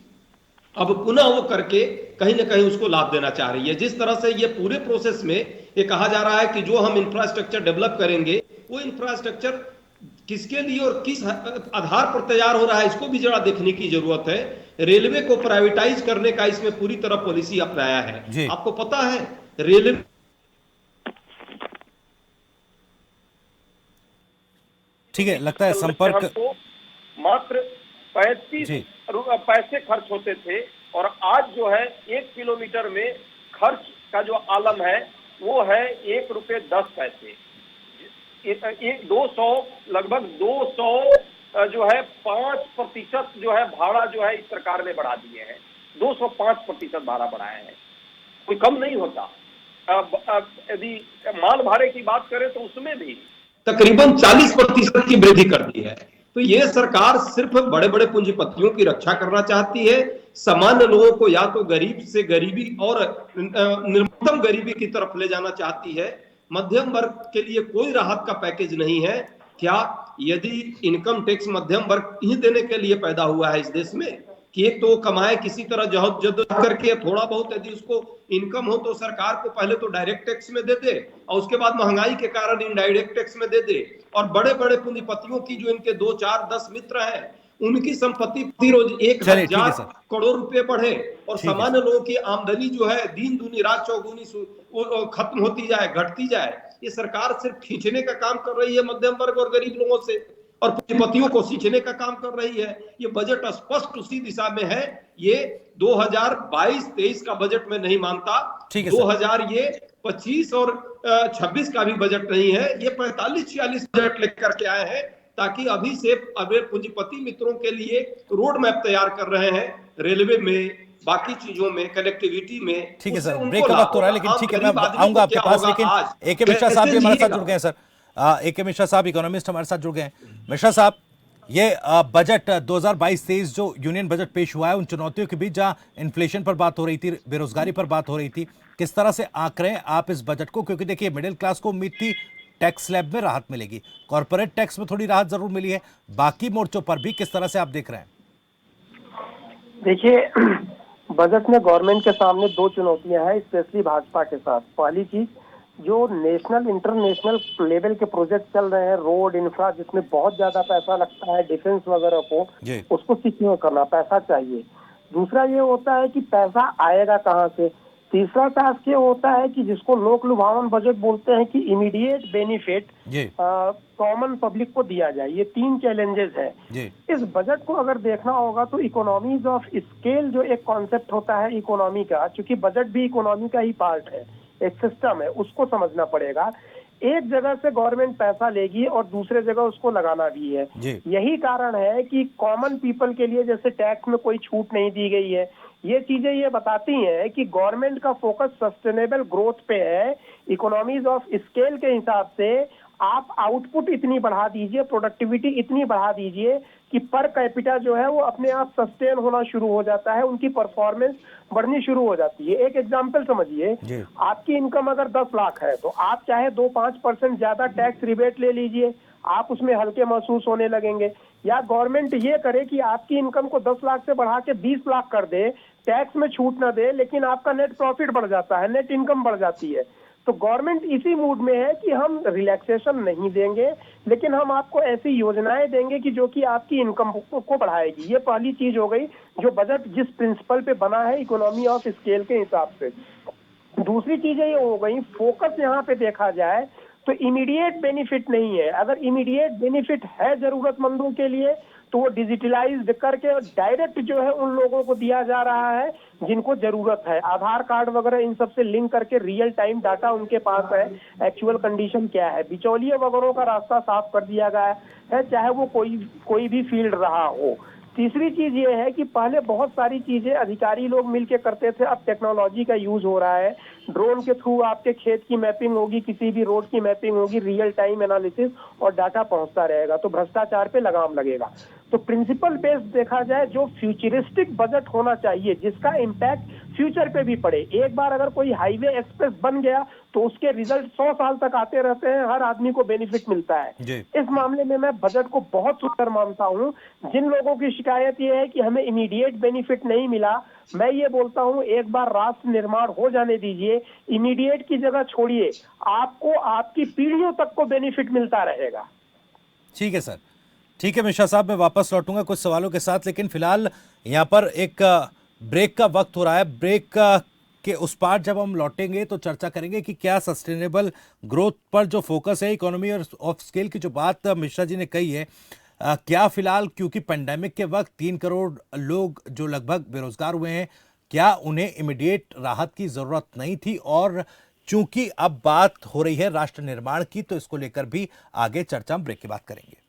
अब पुनः वो करके कहीं ना कहीं उसको लाभ देना चाह रही है। जिस तरह से ये पूरे प्रोसेस में ये कहा जा रहा है कि जो हम इंफ्रास्ट्रक्चर डेवलप करेंगे, वो इंफ्रास्ट्रक्चर किसके लिए और किस आधार पर तैयार हो रहा है, इसको भी जरा देखने की जरूरत है। रेलवे को प्राइवेटाइज करने का इसमें पूरी तरह पॉलिसी अपनाया है। आपको पता है रेलवे ठीक है, लगता है संपर्क मात्र 35 पैसे खर्च होते थे, और आज जो है 1 किलोमीटर में खर्च का जो आलम है वो है ₹1.10। 200 लगभग 200 जो है 5% जो है भाड़ा जो है इस सरकार ने बढ़ा दिए हैं। 205% भाड़ा बढ़ाए हैं, कोई कम नहीं होता। यदि माल भाड़े की बात करें तो उसमें भी तकरीबन 40% की वृद्धि कर दी है। तो ये सरकार सिर्फ बड़े बड़े पूंजीपतियों की रक्षा करना चाहती है। सामान्य लोगों को या तो गरीब से गरीबी और निर्मम गरीबी की तरफ ले जाना चाहती है। मध्यम वर्ग के लिए कोई राहत का पैकेज नहीं है। क्या यदि इनकम टैक्स मध्यम वर्ग ही देने के लिए पैदा हुआ है इस देश में, कि एक तो कमाए किसी तरह जद्दोजहद करके, थोड़ा बहुत यदि उसको इनकम हो तो सरकार को पहले तो डायरेक्ट टैक्स में दे दे, और उसके बाद महंगाई के कारण इनडायरेक्ट टैक्स में दे दे, और बड़े बड़े पूंजीपतियों की जो इनके 2, 4, 10 मित्र हैं, उनकी संपत्ति प्रतिरोज 1000 करोड़ रुपए बढ़े, और सामान्य लोगों की आमदनी जो है दिन दूनी रात चौगुनी खत्म होती जाए, घटती जाए। ये सरकार सिर्फ खींचने का काम कर रही है मध्यम वर्ग और गरीब लोगों से, और पूंजीपतियों को सींचने का काम कर रही है। ये बजट स्पष्ट उसी दिशा में है। ये 2022-23 का बजट में नहीं मानता, 2025 और 26 का भी बजट नहीं है। ये 45-46 बजट लेकर के आए हैं ताकि अभी से पूंजीपति मित्रों के लिए रोड मैप तैयार कर रहे हैं, रेलवे में, बाकी चीजों में, कनेक्टिविटी में। ठीक है सर, ब्रेक का वक्त हो रहा है, लेकिन ठीक है, मैं आऊंगा आपके पास। लेकिन ए.के. मिश्रा साहब भी हमारे साथ जुड़ गए हैं सर। ए.के. मिश्रा साहब इकोनॉमिस्ट हमारे साथ जुड़ गए हैं। मिश्रा साहब, ये बजट 2022-23 जो यूनियन बजट पेश हुआ है, उन चुनौतियों के बीच जहां इन्फ्लेशन पर बात हो रही थी, बेरोजगारी पर बात हो रही थी, किस तरह से आंक रहे हैं आप इस बजट को? क्योंकि देखिए, मिडिल क्लास को उम्मीद थी टैक्स स्लैब में राहत मिलेगी, कॉर्पोरेट टैक्स में थोड़ी राहत जरूर मिली है, बाकी मोर्चों पर भी किस तरह से आप देख रहे हैं? देखिए, बजट में गवर्नमेंट के सामने दो चुनौतियां हैं, स्पेशली भाजपा के साथ। पहली चीज, जो नेशनल इंटरनेशनल लेवल के प्रोजेक्ट चल रहे हैं, रोड इंफ्रा, जिसमें बहुत ज्यादा पैसा लगता है, डिफेंस वगैरह को, उसको सिक्योर करना, पैसा चाहिए। दूसरा ये होता है कि पैसा आएगा कहाँ से। तीसरा टास्क ये होता है कि जिसको लोक लुभावन बजट बोलते हैं कि इमीडिएट बेनिफिट कॉमन पब्लिक को दिया जाए। ये तीन चैलेंजेस हैं। इस बजट को अगर देखना होगा तो इकोनॉमीज ऑफ स्केल जो एक कॉन्सेप्ट होता है इकोनॉमी का, क्योंकि बजट भी इकोनॉमी का ही पार्ट है, एक सिस्टम है, उसको समझना पड़ेगा। एक जगह से गवर्नमेंट पैसा लेगी और दूसरे जगह उसको लगाना भी है। यही कारण है कि कॉमन पीपल के लिए जैसे टैक्स में कोई छूट नहीं दी गई है। ये चीजें ये बताती हैं कि गवर्नमेंट का फोकस सस्टेनेबल ग्रोथ पे है। इकोनॉमीज ऑफ स्केल के हिसाब से आप आउटपुट इतनी बढ़ा दीजिए, प्रोडक्टिविटी इतनी बढ़ा दीजिए कि पर कैपिटा जो है वो अपने आप सस्टेन होना शुरू हो जाता है, उनकी परफॉर्मेंस बढ़नी शुरू हो जाती है। एक एग्जांपल समझिए, आपकी इनकम अगर 10 लाख है तो आप चाहे 2-5% ज्यादा टैक्स रिबेट ले लीजिए, आप उसमें हल्के महसूस होने लगेंगे। या गवर्नमेंट ये करे कि आपकी इनकम को 10 लाख से बढ़ा के 20 लाख कर दे, टैक्स में छूट ना दे, लेकिन आपका नेट प्रॉफिट बढ़ जाता है, नेट इनकम बढ़ जाती है। तो गवर्नमेंट इसी मूड में है कि हम रिलैक्सेशन नहीं देंगे, लेकिन हम आपको ऐसी योजनाएं देंगे कि जो कि आपकी इनकम को बढ़ाएगी। ये पहली चीज हो गई जो बजट जिस प्रिंसिपल पे बना है इकोनॉमी ऑफ स्केल के हिसाब से। दूसरी चीजें ये हो गई, फोकस यहाँ पे देखा जाए तो इमीडिएट बेनिफिट नहीं है। अगर इमीडिएट बेनिफिट है जरूरतमंदों के लिए तो वो डिजिटलाइज्ड करके डायरेक्ट जो है उन लोगों को दिया जा रहा है जिनको जरूरत है। आधार कार्ड वगैरह इन सब से लिंक करके रियल टाइम डाटा उनके पास है, एक्चुअल कंडीशन क्या है। बिचौलिए वगैरह का रास्ता साफ कर दिया गया है, चाहे वो कोई भी फील्ड रहा हो। तीसरी चीज ये है कि पहले बहुत सारी चीजें अधिकारी लोग मिलके करते थे, अब टेक्नोलॉजी का यूज हो रहा है। ड्रोन के थ्रू आपके खेत की मैपिंग होगी, किसी भी रोड की मैपिंग होगी, रियल टाइम एनालिसिस और डाटा पहुंचता रहेगा, तो भ्रष्टाचार पे लगाम लगेगा। तो प्रिंसिपल बेस देखा जाए, जो फ्यूचरिस्टिक बजट होना चाहिए जिसका इम्पैक्ट फ्यूचर पे भी पड़े। एक बार अगर कोई हाईवे एक्सप्रेस बन गया तो उसके रिजल्ट 100 साल तक आते रहते हैं, हर आदमी को बेनिफिट मिलता है। इस मामले में मैं बजट को बहुत सुंदर मानता हूं। जिन लोगों की शिकायत ये है कि हमें इमीडिएट बेनिफिट नहीं मिला, मैं ये बोलता हूं एक बार राष्ट्र निर्माण हो जाने दीजिए, इमीडिएट की जगह छोड़िए, आपको आपकी पीढ़ियों तक को बेनिफिट मिलता रहेगा। ठीक है सर, ठीक है मिश्रा साहब, मैं वापस लौटूंगा कुछ सवालों के साथ, लेकिन फिलहाल यहाँ पर एक ब्रेक का वक्त हो रहा है। ब्रेक के उस पार जब हम लौटेंगे तो चर्चा करेंगे कि क्या सस्टेनेबल ग्रोथ पर जो फोकस है, इकोनॉमी और ऑफ स्केल की जो बात मिश्रा जी ने कही है, क्या फिलहाल क्योंकि पेंडेमिक के वक्त 3 करोड़ लोग जो लगभग बेरोजगार हुए हैं, क्या उन्हें इमीडिएट राहत की जरूरत नहीं थी? और चूंकि अब बात हो रही है राष्ट्र निर्माण की, तो इसको लेकर भी आगे चर्चा हम ब्रेक के बाद करेंगे।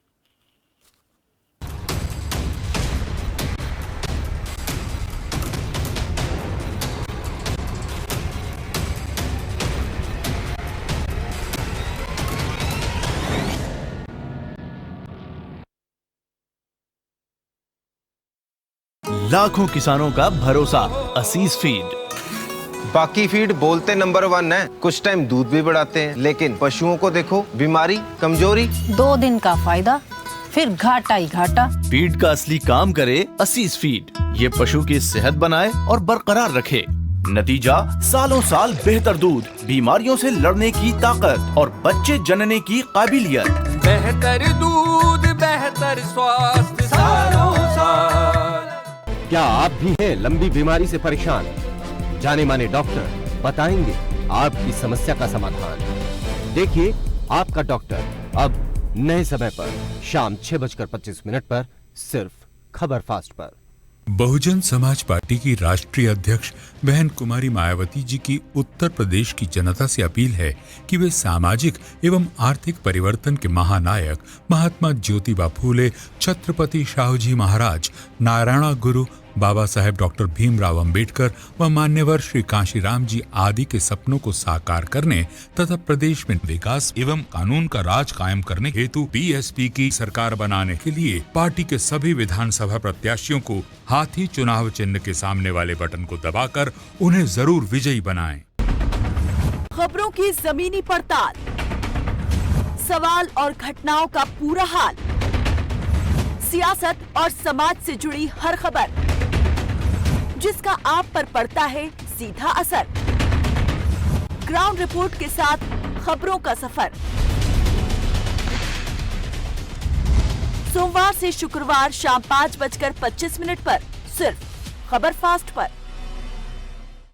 लाखों किसानों का भरोसा असीस फीड। बाकी फीड बोलते नंबर 1 है, कुछ टाइम दूध भी बढ़ाते हैं, लेकिन पशुओं को देखो, बीमारी, कमजोरी। 2 दिन का फायदा, फिर घाटा ही घाटा। फीड का असली काम करे असीस फीड। ये पशु की सेहत बनाए और बरकरार रखे। नतीजा सालों साल बेहतर दूध, बीमारियों से लड़ने की ताकत और बच्चे जनने की काबिलियत। बेहतर दूध, बेहतर स्वास्थ्य सालों साल। क्या आप भी हैं लंबी बीमारी से परेशान? जाने माने डॉक्टर बताएंगे आपकी समस्या का समाधान। देखिए आपका डॉक्टर अब नए समय पर शाम 6:25 पर सिर्फ खबर फास्ट पर। बहुजन समाज पार्टी की राष्ट्रीय अध्यक्ष बहन कुमारी मायावती जी की उत्तर प्रदेश की जनता से अपील है कि वे सामाजिक एवं आर्थिक परिवर्तन के महानायक महात्मा ज्योतिबा फूले, छत्रपति शाहूजी महाराज, नारायण गुरु, बाबा साहेब डॉक्टर भीमराव अंबेडकर व मान्यवर श्री कांशीराम जी आदि के सपनों को साकार करने तथा प्रदेश में विकास एवं कानून का राज कायम करने हेतु बीएसपी की सरकार बनाने के लिए पार्टी के सभी विधानसभा प्रत्याशियों को हाथी चुनाव चिन्ह के सामने वाले बटन को दबाकर उन्हें जरूर विजयी बनाएं। खबरों की जमीनी पड़ताल, सवाल और घटनाओं का पूरा हाल, सियासत और समाज से जुड़ी हर खबर जिसका आप पर पड़ता है सीधा असर। ग्राउंड रिपोर्ट के साथ खबरों का सफर, सोमवार से शुक्रवार शाम 5:25 पर सिर्फ खबर फास्ट पर।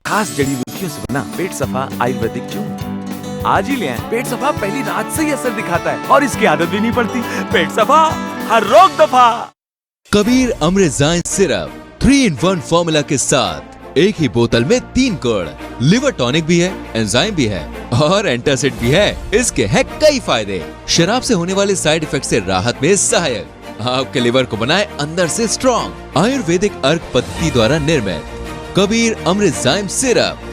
खास जड़ी बूटियों से बना पेट सफा आयुर्वेदिक चूर्ण आज ही ले आएं। पेट सफा पहली रात से ही असर दिखाता है और इसकी आदत भी नहीं पड़ती। पेट सफा हर रोग दफा। कबीर अमृतजाइन सिरप 3-in-1 फॉर्मूला के साथ एक ही बोतल में 3 गुण, लिवर टॉनिक भी है, एंजाइम भी है और एंटासिड भी है। इसके हैं कई फायदे। शराब से होने वाले साइड इफेक्ट से राहत में सहायक, आपके लिवर को बनाए अंदर से स्ट्रॉन्ग। आयुर्वेदिक अर्क पद्धति द्वारा निर्मित कबीर अमृतजाइन सिरप।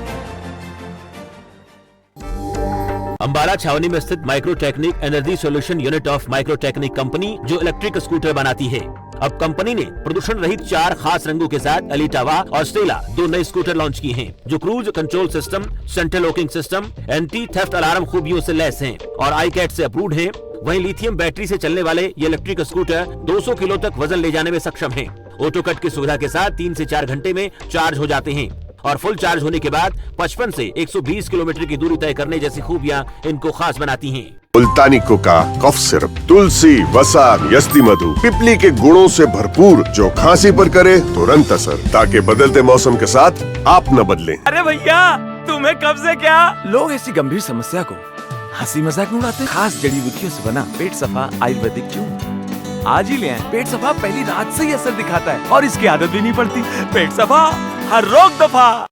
अंबाला छावनी में स्थित Microtechnic energy solution unit of Microtechnic company जो इलेक्ट्रिक स्कूटर बनाती है, अब कंपनी ने प्रदूषण रहित 4 खास रंगों के साथ अलीटावा और स्टेला 2 नए स्कूटर लॉन्च किए हैं जो cruise control system, central locking system, anti theft alarm खूबियों से लैस हैं और आईकैट से अप्रूव्ड हैं। वहीं लिथियम बैटरी से चलने वाले ये इलेक्ट्रिक स्कूटर 200 किलो तक वजन ले जाने में सक्षम हैं। ऑटो कट की सुविधा के साथ 3 से 4 घंटे में चार्ज हो जाते हैं और फुल चार्ज होने के बाद 55 से 120 किलोमीटर की दूरी तय करने जैसी खूबियां इनको खास बनाती हैं। मुल्तानी कोका कफ सिरप, तुलसी, वसा, यस्ती मधु, पिपली के गुणों से भरपूर जो खांसी पर करे तुरंत असर, ताकि बदलते मौसम के साथ आप न बदलें। अरे भैया तुम्हें कब से क्या? लोग ऐसी गंभीर समस्या को हंसी मजाक में उड़ाते। खास जड़ी बूटियों से बना पेट सफा आयुर्वेदिक चूर्ण आज ही ले आएं। पेट सफा पहली रात से ही असर दिखाता है और इसकी आदत भी नहीं पड़ती। पेट सफा हर रोग दफा।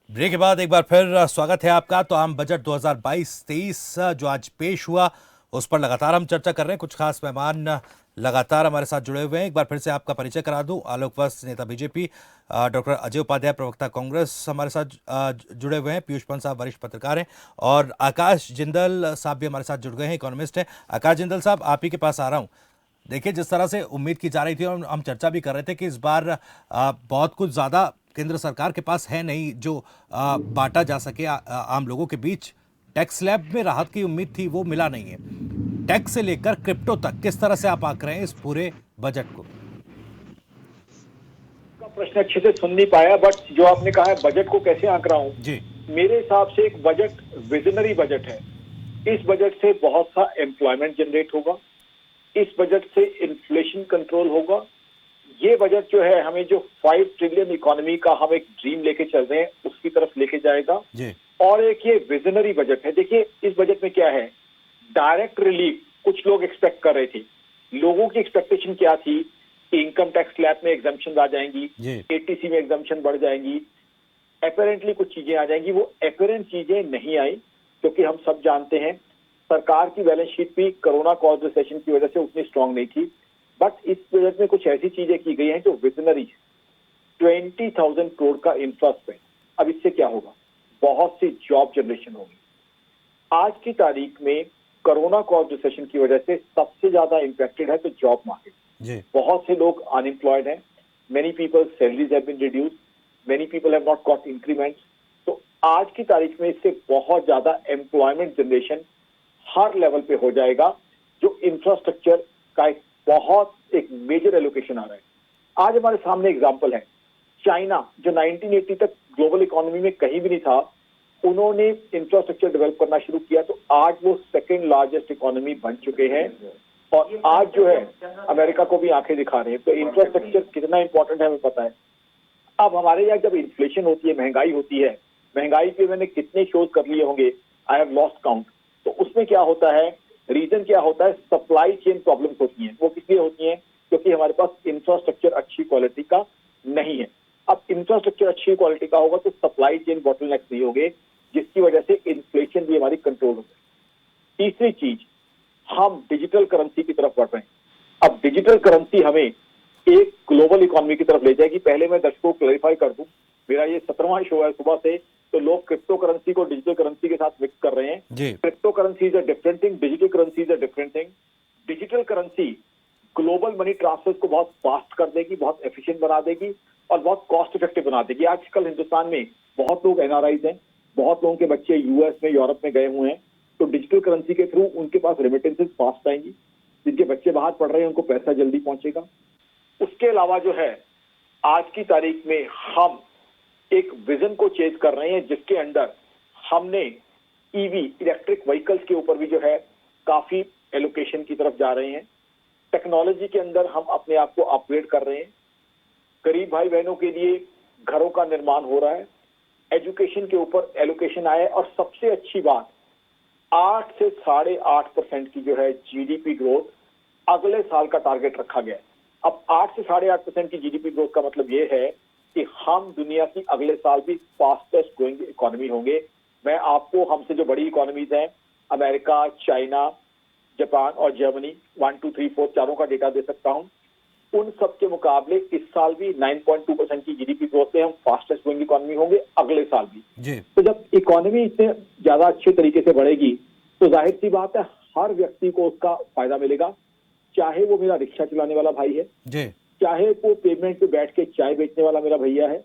ब्रेक के बाद एक बार फिर स्वागत है आपका। तो आम बजट 2022-23 जो आज पेश हुआ उस पर लगातार हम चर्चा कर रहे हैं। कुछ खास मेहमान लगातार हमारे साथ जुड़े हुए हैं। एक बार फिर से आपका परिचय करा दूं। आलोक वत्स नेता बीजेपी, डॉक्टर अजय उपाध्याय प्रवक्ता कांग्रेस हमारे साथ जुड़े हुए हैं। पीयूष पंत साहब वरिष्ठ पत्रकार हैं और आकाश जिंदल साहब भी हमारे साथ जुड़ गए हैं, इकोनॉमिस्ट हैं। आकाश जिंदल साहब, आप ही के पास आ रहा हूँ। देखिए, जिस तरह से उम्मीद की जा रही थी और हम चर्चा भी कर रहे थे कि इस बार बहुत कुछ ज़्यादा केंद्र सरकार के पास है नहीं जो बांटा जा सके आम लोगों के बीच। टैक्स स्लैब में राहत की उम्मीद थी, वो मिला नहीं है। टैक्स से लेकर क्रिप्टो तक किस तरह से आप आंक रहे हैं इस पूरे बजट को? प्रश्न अच्छे से सुन नहीं पाया, बट जो आपने कहा है बजट को कैसे आंक रहा हूं जी, मेरे हिसाब से एक बजट विजनरी बजट है। इस बजट से बहुत सा एम्प्लॉयमेंट जनरेट होगा, इस बजट से इन्फ्लेशन कंट्रोल होगा। ये बजट जो है हमें जो 5 ट्रिलियन इकोनॉमी का हम एक ड्रीम लेके चल रहे हैं उसकी तरफ लेके जाएगा जी। और एक ये विजनरी बजट है। देखिए, इस बजट में क्या है, डायरेक्ट रिलीफ कुछ लोग एक्सपेक्ट कर रहे थे। लोगों की एक्सपेक्टेशन क्या थी कि इनकम टैक्स स्लैब में एग्जम्पशन आ जाएंगी, एटीसी में एग्जम्पशन बढ़ जाएंगी, अपेरेंटली कुछ चीजें आ जाएंगी। वो अपेरेंट चीजें नहीं आई क्योंकि हम सब जानते हैं सरकार की बैलेंस शीट भी कोरोना कॉज रिसेशन की वजह से उतनी स्ट्रांग नहीं थी। बट इस बजट में कुछ ऐसी चीजें की गई हैं जो विजनरी है। 20,000 करोड़ का इंफ्रास्ट्रक्चर। अब इससे क्या होगा, बहुत सी जॉब जनरेशन होगी। आज की तारीख में कोरोना कॉज रिसेशन की वजह से सबसे ज्यादा इंपैक्टेड है तो जॉब मार्केट। बहुत से लोग अनएम्प्लॉयड हैं, many people salaries have been reduced, many people have not got increments. तो आज की तारीख में इससे बहुत ज्यादा एम्प्लॉयमेंट जनरेशन हर लेवल पे हो जाएगा, जो इंफ्रास्ट्रक्चर का एक मेजर एलोकेशन आ रहा है। आज हमारे सामने एग्जांपल है, चाइना जो 1980 तक ग्लोबल इकोनॉमी में कहीं भी नहीं था, उन्होंने इंफ्रास्ट्रक्चर डेवलप करना शुरू किया तो आज वो सेकंड लार्जेस्ट इकोनॉमी बन चुके हैं और आज जो है अमेरिका को भी आंखें दिखा रहे हैं। तो इंफ्रास्ट्रक्चर कितना इंपॉर्टेंट है हमें पता है। अब हमारे यहाँ जब इन्फ्लेशन होती है, महंगाई होती है, महंगाई पे मैंने कितने शोध कर लिए होंगे, आई हैव लॉस्ट काउंट। तो उसमें क्या होता है, रीजन क्या होता है, सप्लाई चेन प्रॉब्लम्स होती हैं। वो किस लिए होती हैं? क्योंकि हमारे पास इंफ्रास्ट्रक्चर अच्छी क्वालिटी का नहीं है। अब इंफ्रास्ट्रक्चर अच्छी क्वालिटी का होगा तो सप्लाई चेन बॉटलनेक्स नहीं होंगे, जिसकी वजह से इन्फ्लेशन भी हमारी कंट्रोल हो जाए। तीसरी चीज, हम डिजिटल करेंसी की तरफ बढ़ रहे हैं। अब डिजिटल करेंसी हमें एक ग्लोबल इकोनॉमी की तरफ ले जाएगी। पहले मैं दर्शकों को क्लैरिफाई कर दूं, मेरा ये 17वां शो है सुबह से, तो लोग क्रिप्टो करेंसी को डिजिटल करेंसी के साथ मिक्स कर रहे हैं। Crypto currency is a different thing, digital currency is a different thing. Digital currency global money transfer को बहुत फास्ट कर देगी, बहुत एफिशिएंट बना देगी और बहुत कॉस्ट इफेक्टिव बना देगी। आजकल हिंदुस्तान में बहुत लोग एनआरआईज हैं, बहुत लोगों के बच्चे यूएस में, यूरोप में गए हुए हैं। तो डिजिटल करेंसी के थ्रू उनके पास रेमिटेंसेस फास्ट आएंगी, जिनके बच्चे बाहर पढ़ रहे हैं उनको पैसा जल्दी पहुंचेगा। उसके अलावा जो है आज की तारीख में हम एक विजन को चेज कर रहे हैं, जिसके अंदर हमने ईवी इलेक्ट्रिक व्हीकल्स के ऊपर भी जो है काफी एलोकेशन की तरफ जा रहे हैं। टेक्नोलॉजी के अंदर हम अपने आप को अपग्रेड कर रहे हैं। गरीब भाई बहनों के लिए घरों का निर्माण हो रहा है। एजुकेशन के ऊपर एलोकेशन आया है और सबसे अच्छी बात 8 से 8.5% की जो है जीडीपी ग्रोथ अगले साल का टारगेट रखा गया है। अब 8 से 8.5% की जीडीपी ग्रोथ का मतलब ये है कि हम दुनिया की अगले साल भी फास्टेस्ट ग्रोइंग इकोनॉमी होंगे। मैं आपको हमसे जो बड़ी इकोनॉमीज हैं, अमेरिका, चाइना, जापान और जर्मनी, 1, 2, 3, 4 चारों का डेटा दे सकता हूं। उन सब के मुकाबले इस साल भी 9.2% की जीडीपी ग्रोथ से हम फास्टेस्ट ग्रोइंग इकोनॉमी होंगे, अगले साल भी। तो जब इकोनॉमी इतने ज्यादा अच्छे तरीके से बढ़ेगी तो जाहिर सी बात है हर व्यक्ति को उसका फायदा मिलेगा, चाहे वो मेरा रिक्शा चलाने वाला भाई है, चाहे वो पेमेंट पे बैठ के चाय बेचने वाला मेरा भैया है,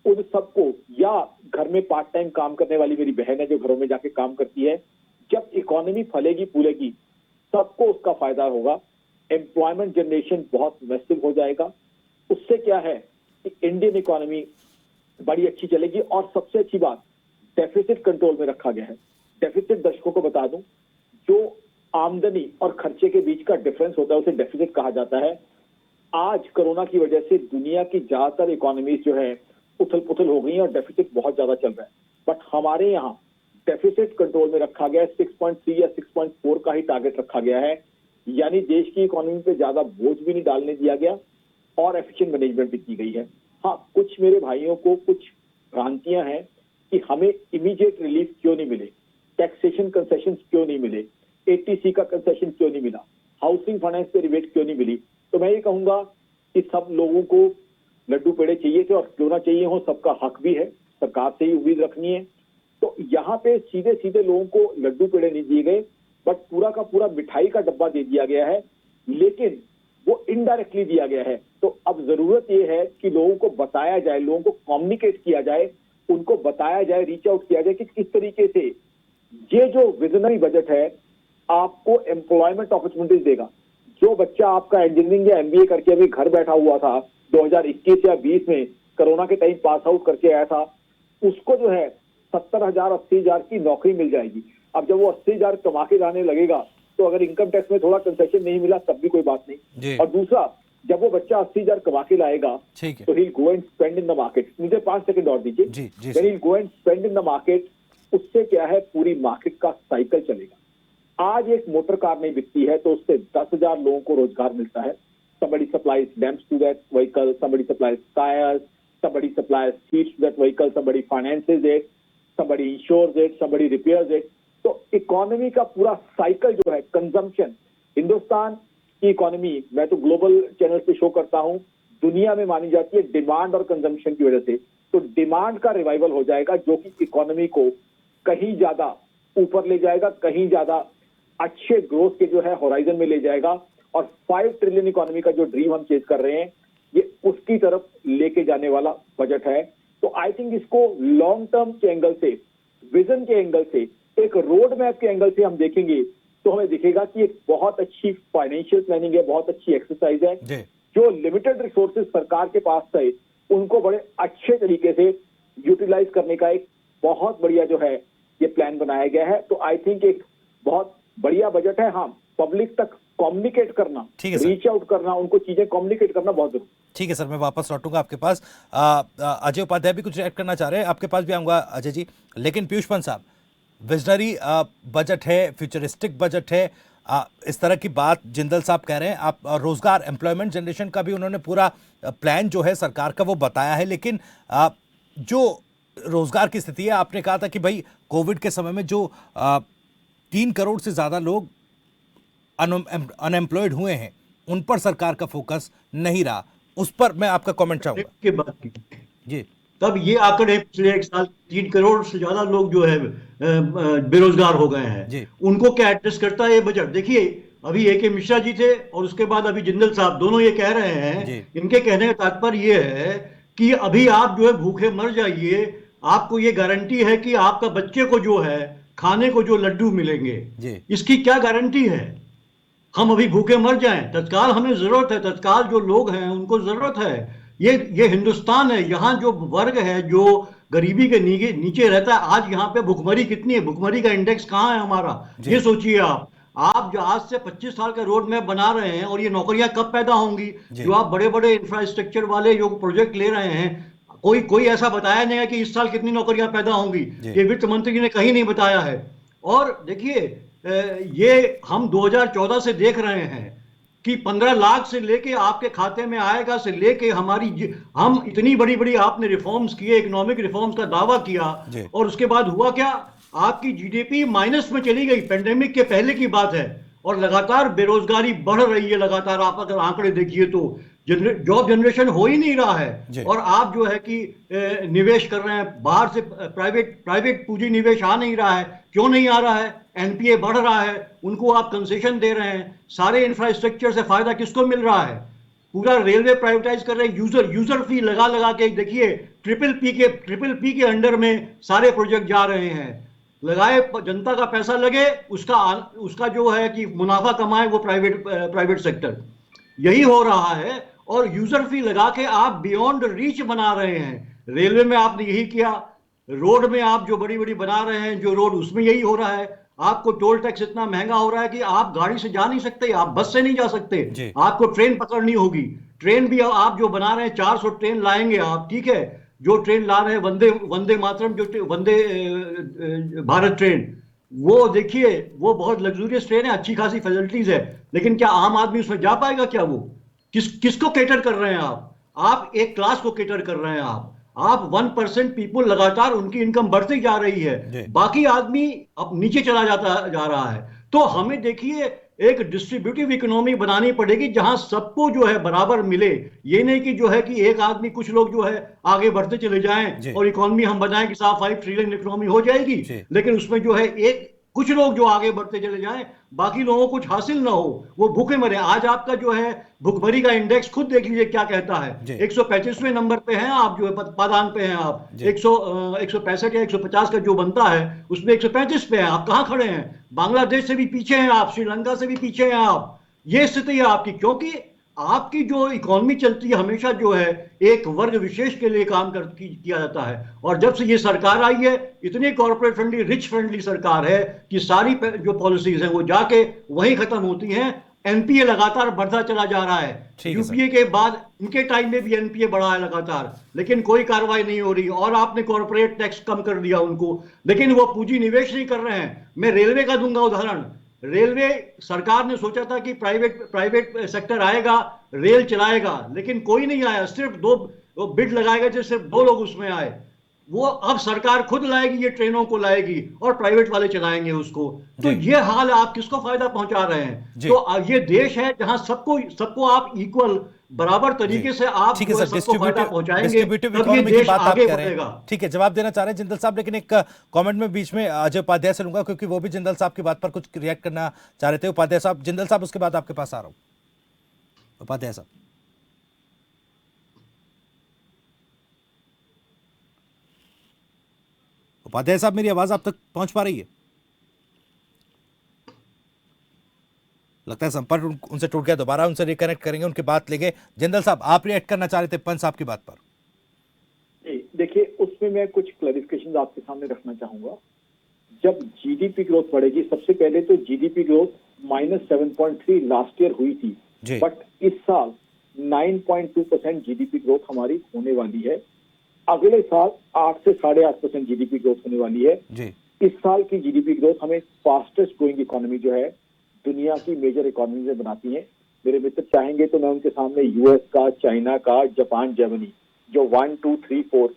उन सबको, या घर में पार्ट टाइम काम करने वाली मेरी बहन है जो घरों में जाके काम करती है। जब इकोनॉमी फलेगी फूलेगी सबको उसका फायदा होगा। एम्प्लॉयमेंट जनरेशन बहुत मैसिव हो जाएगा। उससे क्या है कि इंडियन इकोनॉमी बड़ी अच्छी चलेगी। और सबसे अच्छी बात, डेफिसिट कंट्रोल में रखा गया है। डेफिसिट दर्शकों को बता दूं, जो आमदनी और खर्चे के बीच का डिफरेंस होता है उसे डेफिसिट कहा जाता है। आज कोरोना की वजह से दुनिया की ज्यादातर इकोनॉमीज जो है उथल पुथल हो गई है और डेफिसिट बहुत ज्यादा चल रहा है, बट हमारे यहाँ डेफिसिट कंट्रोल में रखा गया है। 6.3 या 6.4 का ही टारगेट रखा गया है, यानी देश की इकोनॉमी पे ज्यादा बोझ भी नहीं डालने दिया गया और एफिशिएंट मैनेजमेंट भी की गई है। हाँ, कुछ मेरे भाइयों को कुछ भ्रांतियां हैं कि हमें इमीडिएट रिलीफ क्यों नहीं मिले, टैक्सेशन कंसेशन क्यों नहीं मिले, एटीसी का कंसेशन क्यों नहीं मिला, हाउसिंग फाइनेंस पे रिबेट क्यों नहीं मिली। तो मैं ये कहूंगा कि सब लोगों को लड्डू पेड़े चाहिए थे और क्यों ना चाहिए हो, सबका हक भी है, सरकार से ही उम्मीद रखनी है। तो यहाँ पे सीधे सीधे लोगों को लड्डू पेड़े नहीं दिए गए, बट पूरा का पूरा मिठाई का डब्बा दे दिया गया है, लेकिन वो इनडायरेक्टली दिया गया है। तो अब जरूरत ये है कि लोगों को बताया जाए, लोगों को कम्युनिकेट किया जाए, उनको बताया जाए, रीच आउट किया जाए कि किस तरीके से ये जो विजनरी बजट है आपको एम्प्लॉयमेंट अपॉर्चुनिटीज देगा। जो बच्चा आपका इंजीनियरिंग या एमबीए करके अभी घर बैठा हुआ था 2021 या 20 में कोरोना के टाइम पास आउट करके आया था, उसको जो है 70,000 80,000 की नौकरी मिल जाएगी। अब जब वो 80,000 कमा के लाने लगेगा तो अगर इनकम टैक्स में थोड़ा कंसेशन नहीं मिला तब भी कोई बात नहीं। और दूसरा, जब वो बच्चा 80,000 कमा के लाएगा तो he'll go and spend in the market। मुझे 5 सेकंड और दीजिए। When he'll go and spend in the market, उससे क्या है, पूरी मार्केट का साइकिल चलेगा। आज एक मोटर कार नहीं बिकती है तो उससे 10,000 लोगों को रोजगार मिलता है। Somebody supplies lamps to that vehicle, somebody supplies tires, somebody supplies seats to that vehicle, somebody finances it, somebody insures it, somebody repairs it। तो इकोनॉमी का पूरा साइकिल जो है, कंजम्पशन, हिंदुस्तान की इकोनॉमी, मैं तो ग्लोबल चैनल पे शो करता हूं, दुनिया में मानी जाती है डिमांड और कंजम्पशन की वजह से। तो डिमांड का रिवाइवल हो जाएगा जो कि इकोनॉमी को कहीं ज्यादा ऊपर ले जाएगा, कहीं ज्यादा अच्छे ग्रोथ के जो है होराइजन में ले जाएगा। और 5 ट्रिलियन इकोनॉमी का जो ड्रीम हम चेज कर रहे हैं, ये उसकी तरफ लेके जाने वाला बजट है। तो आई थिंक इसको लॉन्ग टर्म के एंगल से, विजन के एंगल से, एक रोड मैप के एंगल से हम देखेंगे तो हमें दिखेगा कि एक बहुत अच्छी फाइनेंशियल प्लानिंग है, बहुत अच्छी एक्सरसाइज है। जो लिमिटेड रिसोर्सेज सरकार के पास थे उनको बड़े अच्छे तरीके से यूटिलाइज करने का एक बहुत बढ़िया जो है ये प्लान बनाया गया है। तो आई थिंक एक बहुत बढ़िया बजट है। हाँ, पब्लिक तक कम्युनिकेट करना, ठीक है सर। रीच आउट करना, उनको चीजें कम्युनिकेट करना बहुत जरूरी। ठीक है सर, मैं वापस लौटूंगा आपके पास। अजय उपाध्याय भी कुछ रिएक्ट करना चाह रहे हैं, आपके पास भी आऊंगा अजय जी। लेकिन पीयूष पंत साहब, विजनरी बजट है, फ्यूचरिस्टिक बजट है, इस तरह की बात जिंदल साहब कह रहे हैं। आप रोजगार, एम्प्लॉयमेंट जनरेशन का भी उन्होंने पूरा प्लान जो है सरकार का वो बताया है। लेकिन जो रोजगार की स्थिति है, आपने कहा था कि भाई कोविड के समय में जो 3 करोड़ से ज्यादा लोग अनएम्प्लॉयड हुए हैं, उन पर सरकार का फोकस नहीं रहा। उस पर मैं आपका कमेंट चाहूंगा। के बात की जी, तब ये आंकड़े पिछले 1 साल 3 करोड़ से ज्यादा लोग जो है बेरोजगार हो गए हैं, उनको क्या एड्रेस करता है ये बजट? देखिए, अभी ए.के. मिश्रा जी थे और उसके बाद अभी जिंदल साहब, दोनों ये कह रहे हैं, इनके कहने का तात्पर्य ये है कि अभी आप जो है भूखे मर जाइए, आपको ये गारंटी है कि आपका बच्चे को जो है खाने को जो लड्डू मिलेंगे, इसकी क्या गारंटी है? हम अभी भूखे मर जाएं, तत्काल हमें जरूरत है, तत्काल जो लोग हैं उनको जरूरत है। ये हिंदुस्तान है, यहाँ जो वर्ग है जो गरीबी के नीचे रहता है, आज यहाँ पे भुखमरी कितनी है, भुखमरी का इंडेक्स कहाँ है हमारा, ये सोचिए आप जो आज से 25 साल का रोड मैप बना रहे हैं, और ये नौकरियां कब पैदा होंगी? जो आप बड़े बड़े इंफ्रास्ट्रक्चर वाले जो प्रोजेक्ट ले रहे हैं, कोई ऐसा बताया नहीं है कि इस साल कितनी नौकरियां पैदा होंगी, ये वित्त मंत्री जी ने कहीं नहीं बताया है। और देखिए, ये हम 2014 से देख रहे हैं कि 15 लाख से लेके आपके खाते में आएगा से लेके हम इतनी बड़ी बड़ी आपने रिफॉर्म्स किए, इकोनॉमिक रिफॉर्म्स का दावा किया, और उसके बाद हुआ क्या? आपकी जीडीपी माइनस में चली गई। पेंडेमिक के पहले की बात है, और लगातार बेरोजगारी बढ़ रही है। लगातार आप अगर आंकड़े देखिए तो जॉब जनरेशन हो ही नहीं रहा है, और आप जो है कि निवेश कर रहे हैं बाहर से, प्राइवेट पूंजी निवेश आ नहीं रहा है। क्यों नहीं आ रहा है? एनपीए बढ़ रहा है, उनको आप कंसेशन दे रहे हैं। सारे इंफ्रास्ट्रक्चर से फायदा किसको मिल रहा है? पूरा रेलवे प्राइवेटाइज कर रहे हैं, यूजर फी लगा के। देखिए, ट्रिपल पी के अंडर में सारे प्रोजेक्ट जा रहे हैं। लगाए, जनता का पैसा लगे, उसका जो है कि मुनाफा कमाए वो प्राइवेट सेक्टर। यही हो रहा है, और यूजर फी लगा के आप बियॉन्ड रीच बना रहे हैं। रेलवे में आपने यही किया, रोड में आप जो बड़ी बड़ी बना रहे हैं जो रोड, उसमें यही हो रहा है। आपको टोल टैक्स इतना महंगा हो रहा है कि आप गाड़ी से जा नहीं सकते, आप बस से नहीं जा सकते, आपको ट्रेन पकड़नी होगी। ट्रेन भी आप जो बना रहे हैं, 400 ट्रेन लाएंगे आप, ठीक है। जो ट्रेन ला रहे हैं वंदे मातरम, जो वंदे भारत ट्रेन, वो देखिए, वो बहुत लग्जूरियस ट्रेन है, अच्छी खासी फैसिलिटीज है, लेकिन क्या आम आदमी उसमें जा पाएगा? क्या वो किसको कैटर कर रहे हैं आप एक क्लास को कैटर कर रहे हैं आप 1% पीपल, लगातार उनकी इनकम बढ़ती जा रही है, बाकी आदमी अब नीचे चला जा रहा है। तो हमें देखिए एक डिस्ट्रीब्यूटिव इकोनॉमी बनानी पड़ेगी जहां सबको जो है बराबर मिले। ये नहीं कि जो है कि एक आदमी, कुछ लोग जो है आगे बढ़ते चले जाएं और इकोनॉमी हम बनाएं कि 5 ट्रिलियन इकोनॉमी हो जाएगी, लेकिन उसमें जो है कुछ लोग जो आगे बढ़ते चले जाएं, बाकी लोगों को कुछ हासिल ना हो, वो भूखे मरे। आज आपका जो है भुखमरी का इंडेक्स खुद देख लीजिए क्या कहता है। 135वें नंबर पे हैं आप, जो है पादान पे हैं आप। 165 या 150 का जो बनता है उसमें 135 पे हैं आप। कहां खड़े हैं? बांग्लादेश से भी पीछे हैं आप, श्रीलंका से भी पीछे हैं आप। ये स्थिति है आपकी, क्योंकि आपकी जो इकोनॉमी चलती है हमेशा जो है एक वर्ग विशेष के लिए काम किया जाता है। और जब से ये सरकार आई है, इतनी कॉर्पोरेट फ्रेंडली, रिच फ्रेंडली सरकार है कि सारी जो पॉलिसीज हैं वो जाके वहीं खत्म होती हैं। एनपीए लगातार बढ़ता चला जा रहा है। यूपीए के बाद उनके टाइम में भी एनपीए बढ़ा है लगातार, लेकिन कोई कार्रवाई नहीं हो रही। और आपने कॉर्पोरेट टैक्स कम कर दिया उनको, लेकिन वो पूंजी निवेश नहीं कर रहे हैं। मैं रेलवे का दूंगा उदाहरण। रेलवे सरकार ने सोचा था कि प्राइवेट सेक्टर आएगा, रेल चलाएगा, लेकिन कोई नहीं आया। सिर्फ 2 बिड लगाए गए थे, सिर्फ 2 लोग उसमें आए। वो अब सरकार खुद लाएगी, ये ट्रेनों को लाएगी और प्राइवेट वाले चलाएंगे उसको। तो ये हाल आप किसको फायदा पहुंचा रहे हैं? तो ये देश है जहां सबको आप इक्वल, बराबर तरीके से आप सबको फायदा पहुंचाएंगे, तब ये देश आगे बढ़ेगा। ठीक है, जवाब देना चाह रहे हैं जिंदल साहब, लेकिन एक कमेंट में बीच में अजय उपाध्याय से लूंगा, क्योंकि वो भी जिंदल साहब की बात पर कुछ रिएक्ट करना चाह रहे थे। उपाध्याय साहब, जिंदल साहब, उसके बाद आपके पास आ रहा हूं। उपाध्याय साहब, उपाध्याय साहब, मेरी आवाज आप तक पहुंच पा रही है? लगता है संपर्क उनसे टूट गया, दोबारा उनसे रिकनेक्ट करेंगे, उनकी बात लेंगे। जिंदल साहब, आप रिएक्ट करना चाह रहे थे पंत साहब की बात पर। देखिए, उसमें मैं कुछ क्लैरिफिकेशन आपके सामने रखना चाहूंगा। जब जीडीपी ग्रोथ बढ़ेगी, सबसे पहले तो जीडीपी ग्रोथ -7.3 लास्ट ईयर हुई थी, बट इस साल 9.2% जीडीपी ग्रोथ हमारी होने वाली है। अगले साल 8 से 8.5% जीडीपी ग्रोथ होने वाली है। इस साल की जीडीपी ग्रोथ हमें फास्टेस्ट ग्रोइंग इकोनॉमी जो है दुनिया की मेजर इकोनॉमी में बनाती है। मेरे मित्र चाहेंगे तो मैं उनके सामने यूएस का, चाइना का, जापान, जर्मनी जो 1, 2, 3, 4